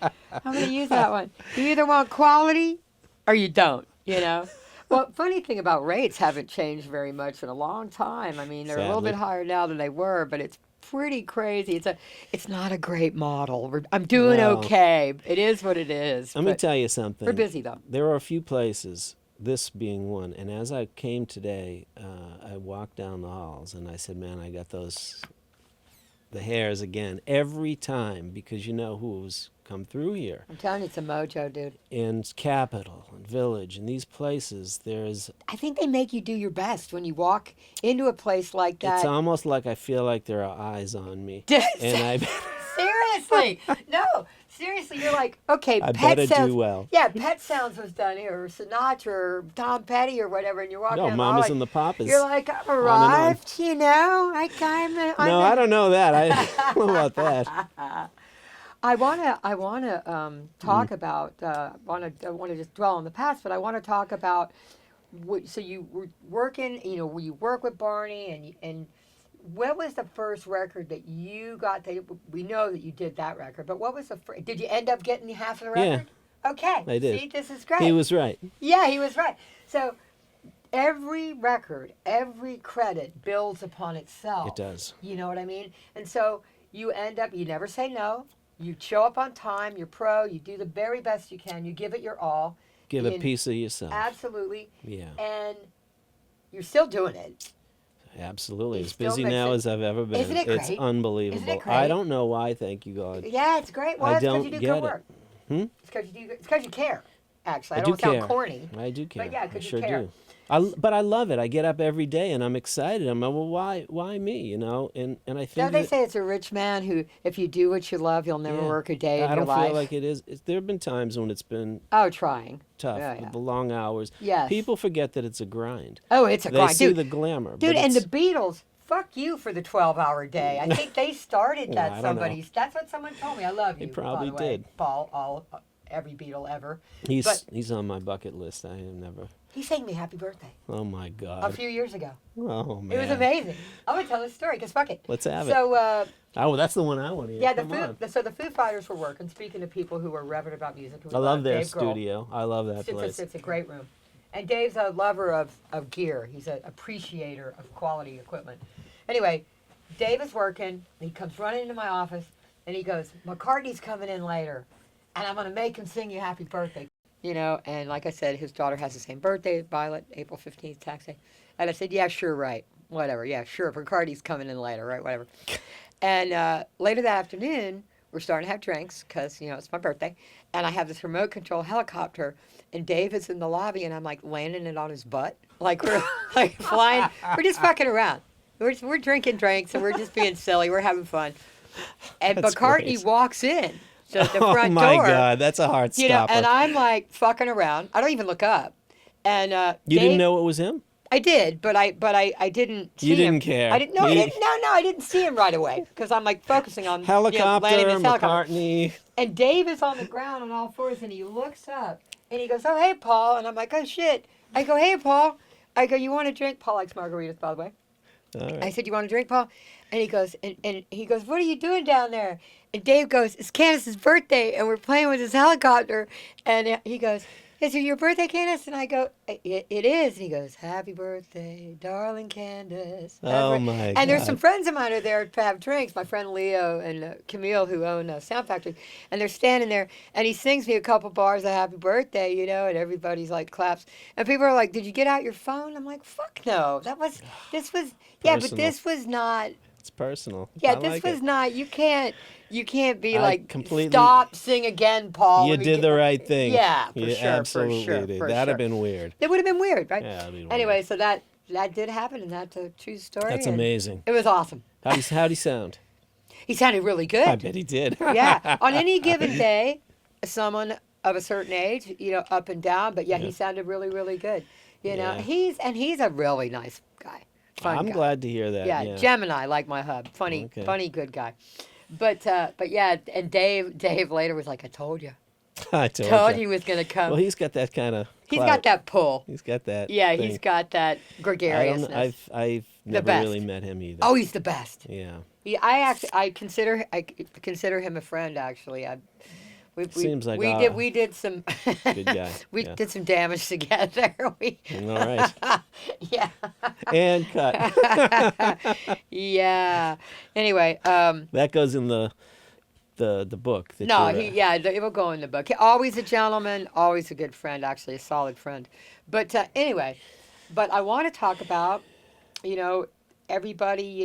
You either want quality or you don't, Well, funny thing about rates haven't changed very much in a long time. I mean, they're a little Sadly. bit higher now than they were, but it's pretty crazy. It's not a great model. I'm doing Well, okay. It is what it is. Let me but tell you something. we're busy, though. There are a few places, this being one, and as I came today, I walked down the halls and I said, man, I got the hairs again every time, because you know who's come through here. I'm telling you, it's a mojo, dude. In Capitol and Village and these places, I think they make you do your best when you walk into a place like that. it's almost like I feel like there are eyes on me. And Seriously. No. Seriously, you're like, okay, I Pet better Sounds. do well. Yeah, Pet Sounds was done here, or Sinatra, or Tom Petty, or whatever, and you're walking No, down the Mamas hallway. and the Papas. You're like, I've on. arrived, I'm No, I don't know that. I don't know about that. I wanna talk about. I wanna just dwell on the past, but I want to talk about. So you were working. You work with Barney, and what was the first record that you got? We know that you did that record, but what was the first? Did you end up getting half of the record? Yeah. Okay. I did. See, this is great. He was right. Yeah, he was right. So every record, every credit builds upon itself. It does. You know what I mean? And so you never say no. You show up on time. You're pro. You do the very best you can. You give it your all. Give a piece of yourself. Absolutely. Yeah. And you're still doing it. Absolutely. He As still busy makes now it- as I've ever been. Isn't it It's great? unbelievable. Isn't it great? I don't know why, thank you, God. Yeah, it's great. Well, I it's because don't you do get good it. work. Hmm? It's because you care. Actually, I do don't sound care. corny. I do care. yeah, I 'cause you sure care. do. But I love it. I get up every day and I'm excited. I'm like, well, why me? And I Now think they that say it's a rich man who, if you do what you love, you'll never yeah, work a day in I your don't feel life. like it is. There have been times when it's been Oh, trying. tough Yeah, with yeah. the long hours. Yes. People forget that it's a grind. Oh, it's a They grind, see dude. the glamour, Dude, but and the it's Beatles, fuck you for the 12-hour day. I think they started well, that. I don't know. That's what someone told me. I love They you, by probably the way, did. Paul. Every Beatle ever. But He's on my bucket list. I have never. he sang me happy birthday Oh my a God. few years ago. Oh It was man. amazing. I'm gonna tell this story because fuck it. Let's have it. So Oh, that's the one I want to hear. yeah, Come on. so the Foo Fighters were working. Speaking to people who were reverent about music, who I love their Dave Grohl. studio. I love that It's place. a great room. And Dave's a lover of gear. He's an appreciator of quality equipment. Anyway, Dave is working. He comes running into my office and he goes, McCartney's coming in later and I'm going to make him sing you happy birthday. And like I said, his daughter has the same birthday, Violet, April 15th, tax day. And I said, yeah, sure, right. Whatever. Yeah, sure. McCartney's coming in later, right? Whatever. And later that afternoon, we're starting to have drinks because, it's my birthday. And I have this remote control helicopter, and Dave is in the lobby, and I'm like landing it on his butt. Like we're like flying. We're just fucking around. We're drinking drinks, and we're just being silly. We're having fun. And That's McCartney great. walks in the Oh front my door. God, that's a hard stopper. And I'm like fucking around. I don't even look up. And You Dave, didn't know it was him? I did, but I didn't see You him. didn't care. I didn't. No, I didn't. No, I didn't see him right away because I'm like focusing on Helicopter, landing this helicopter. McCartney. And Dave is on the ground on all fours, and he looks up and he goes, "Oh, hey, Paul." And I'm like, "Oh shit." I go, "Hey, Paul." I go, "You want a drink?" Paul likes margaritas, by the way. All right. I said, "You want a drink, Paul?" And he goes, and he goes, "What are you doing down there?" And Dave goes, "It's Candace's birthday, and we're playing with his helicopter." And he goes, "Is it your birthday, Candace?" And I go, It is." And he goes, "Happy birthday, darling Candace." Oh my God. And there's some friends of mine who are there to have drinks. My friend Leo and Camille, who own Sound Factory, and they're standing there. And he sings me a couple bars of "Happy Birthday," and everybody's like claps. And people are like, "Did you get out your phone?" I'm like, "Fuck no, this was yeah, but Personal. this was not." It's personal. Yeah, I this like was it. not. You can't be I like, completely- stop, sing again, Paul. You Let me did get the my-" right thing. Yeah, for You sure, absolutely for sure, did. for That'd sure. have been weird. It would have been weird, right? Yeah, that'd be weird. Anyway, so that did happen, and that's a true story. That's and amazing. It was awesome. How'd he sound? He sounded really good. I bet he did. Yeah, on any given day, someone of a certain age, up and down, but yeah, he sounded really, really good. Yeah. He's a really nice guy. Fun I'm guy. glad to hear that. Yeah, Yeah. Gemini, like my hub. Funny, Okay. funny, good guy. But yeah, and Dave later was like, "I told you, I told you. you he was gonna come." Well, he's got that kind of. He's got that pull. He's got that. Yeah, thing. he's got that I gregariousness. don't. I've never best. really met him either. Oh, he's the best. Yeah. I consider him a friend. Actually, Seems like we did some good guy. we Yeah. did some damage together. All right. Yeah. And cut. Yeah. Anyway, That goes in the book. That no, you're, it will go in the book. Always a gentleman, always a good friend, actually a solid friend. But anyway, I want to talk about, everybody,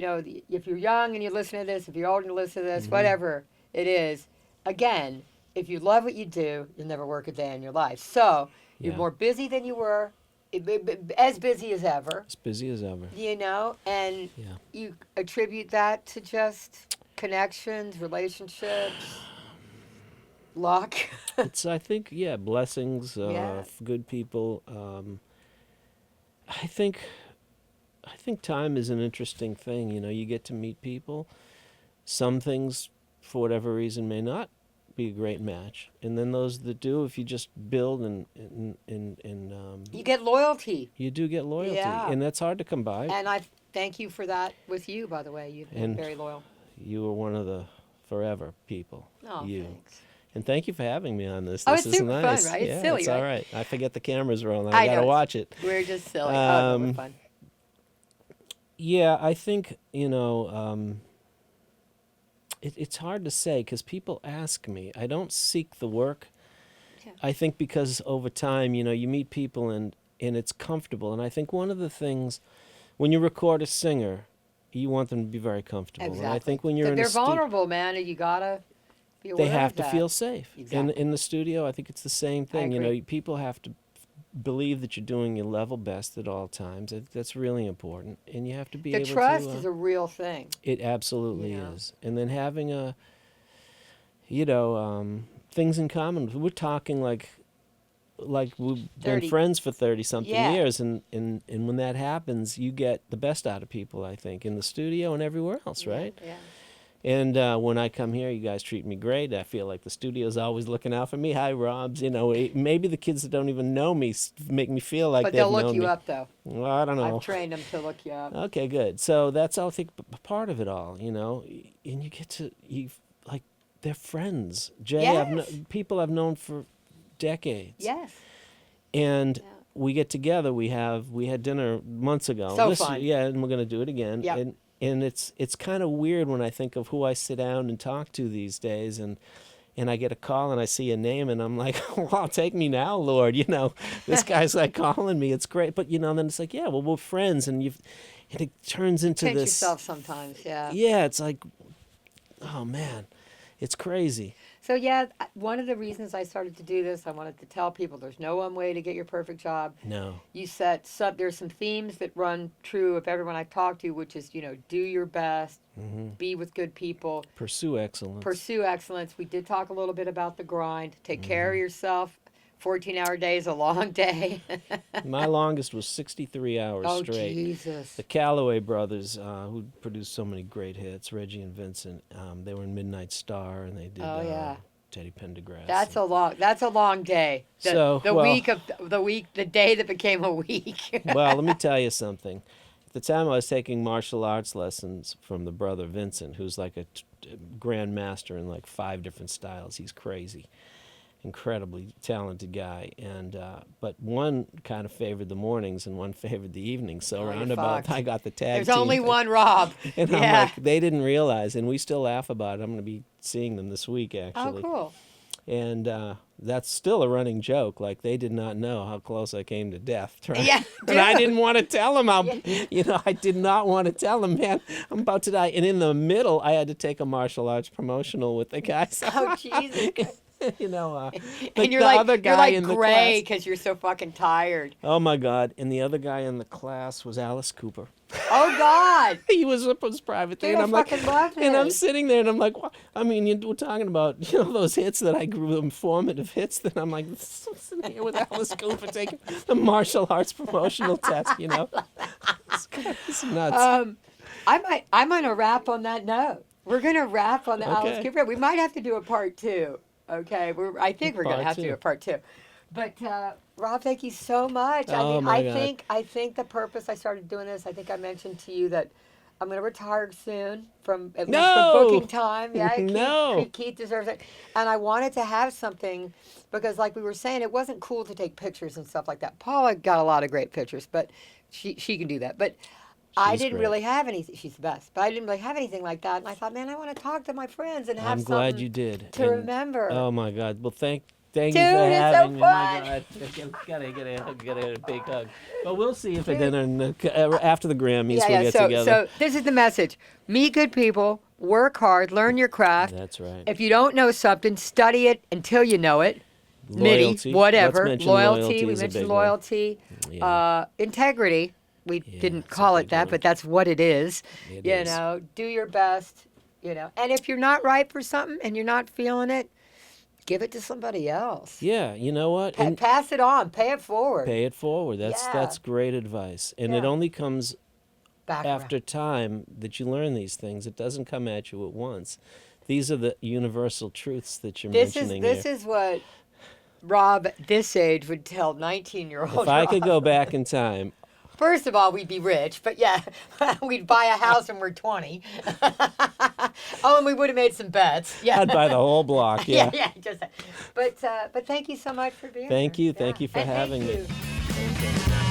if you're young and you listen to this, if you're old and you listen to this, whatever it is, again, if you love what you do, you'll never work a day in your life. So you're Yeah. more busy than you were, as busy as ever, as busy as ever. and Yeah. you attribute that to just connections, relationships, luck. I think, blessings, Yes. good people. I think time is an interesting thing. You get to meet people. Some things, for whatever reason, may not be a great match, and then those that do, if you just build and You get loyalty. you do get loyalty, Yeah. and that's hard to come by. And I thank you for that with you, by the way. You've been And- very loyal. You were one of the forever people. Oh, you. thanks. And thank you for having me on this. Oh, This it's is super fun, nice. right? It's Yeah, silly, it's all right? right. I forget the camera's rolling. I I gotta know. watch it. We're just silly. No, we're Um, fun. Yeah, I think, it's hard to say because people ask me. I don't seek the work. Yeah. I think because over time, you meet people and it's comfortable. And I think one of the things, when you record a singer, you want them to be very comfortable. Exactly. And I think when you're in They're a stu- vulnerable, man, and you gotta be aware they have of to that. feel safe. Exactly. In the studio, I think it's the same thing. agree. People have to believe that you're doing your level best at all times. That's really important, and you have to be The able trust to. is a real thing. It absolutely You know. is, and then having a, things in common. We're talking like we've been 30. friends for 30 something Yeah. years, and when that happens, you get the best out of people, I think, in the studio and everywhere else, right? Yeah. And when I come here, you guys treat me great. I feel like the studio's always looking out for me. Hi, Robs. Maybe the kids that don't even know me make me feel like But they've they'll look known you me. up, though. Well, I don't know. I've trained them to look you up. Okay, good. So that's all I think part of it all, and you get to like they're friends. Jay, Yes. people I've known for decades. Yes. And Yeah. we get together. We had dinner months ago. So fun. Yeah, and we're gonna do it again. Yep. And it's kind of weird when I think of who I sit down and talk to these days, and I get a call and I see a name and I'm like, wow, take me now, Lord. This guy's like calling me. It's great, but then it's like, yeah, well, we're friends, and it turns into Pinch this. yourself sometimes, yeah. Yeah, it's like, oh man, it's crazy. So yeah, one of the reasons I started to do this, I wanted to tell people there's no one way to get your perfect job. No. You set there's some themes that run true of everyone I talk to, which is, do your best, be with good people, Pursue excellence. pursue excellence. We did talk a little bit about the grind. Take care of yourself. 14-hour day is a long day. My longest was 63 hours Oh, straight. Jesus. The Calloway brothers, who produced so many great hits, Reggie and Vincent, they were in Midnight Star, and they did Oh, yeah. Teddy Pendergrass. That's a long day. The day that became a week. Well, let me tell you something. At the time, I was taking martial arts lessons from the brother Vincent, who's like a grand master in like 5 different styles. He's crazy. Incredibly talented guy, and but one kind of favored the mornings and one favored the evenings. So Oh, you're roundabout, fucked. I got the tag There's team only thing. one Rob. And Yeah. I'm like, they didn't realize, and we still laugh about it. I'm going to be seeing them this week, actually. Oh, cool. And that's still a running joke. Like, they did not know how close I came to death. Right? Yeah, And I dude. didn't want to tell them Yeah. I did not want to tell them, man, I'm about to die. And in the middle, I had to take a martial arts promotional with the guys. Oh, Jesus. Like And you're the like, other you're guy like in the gray class. because you're so fucking tired. Oh my God! And the other guy in the class was Alice Cooper. Oh, God. He was up his private thing, Dude, and I I'm like, fucking love and I'm this. sitting there, and I'm like, what? I mean, we're talking about those hits that I grew, informative hits. That I'm like, sitting here with Alice Cooper taking the martial arts promotional test. It's nuts. I'm gonna wrap on that note. We're gonna wrap on the Alice Okay. Cooper. We might have to do a part 2. Okay, I think we're gonna Part have to do two. a part 2. But Rob, thank you so much. Oh, my God. I think the purpose I started doing this. I think I mentioned to you that I'm gonna retire soon from at least No! from booking time. Yeah, No! Keith deserves it. And I wanted to have something because, like we were saying, it wasn't cool to take pictures and stuff like that. Paula got a lot of great pictures, but she can do that. But I She's didn't great. really have anything. She's the best, but I didn't really have anything like that. And I thought, man, I want to talk to my friends and have I'm something glad you did. to And- remember. Oh my God! Well, thank you Dude, for it's so having me. fun. My God, gotta a big hug. But we'll see if at dinner after the Grammys we'll get together. So this is the message: meet good people, work hard, learn your craft. That's right. If you don't know something, study it until you know it. Loyalty. MIDI, whatever. Let's mention Loyalty. We is a mentioned big one. loyalty. Yeah. Integrity. We didn't it's a call it big that, one. but that's what it is. It you is. know, do your best. And if you're not right for something and you're not feeling it, give it to somebody else. Yeah, you know what? And Pass it on. Pay it forward. pay it forward. Yeah. That's great advice. And it Yeah. only comes Back around. after time that you learn these things. It doesn't come at you at once. These are the universal truths that you're mentioning This here. is what Rob at this age would tell 19-year-old If I could Rob. go back in time, First of all, we'd be rich, but yeah, we'd buy a house when we're 20. Oh, and we would have made some bets. Yeah. I'd buy the whole block. Yeah. yeah. But thank you so much for being Thank here. you. Thank Yeah. you for And thank having me. you. Thank you.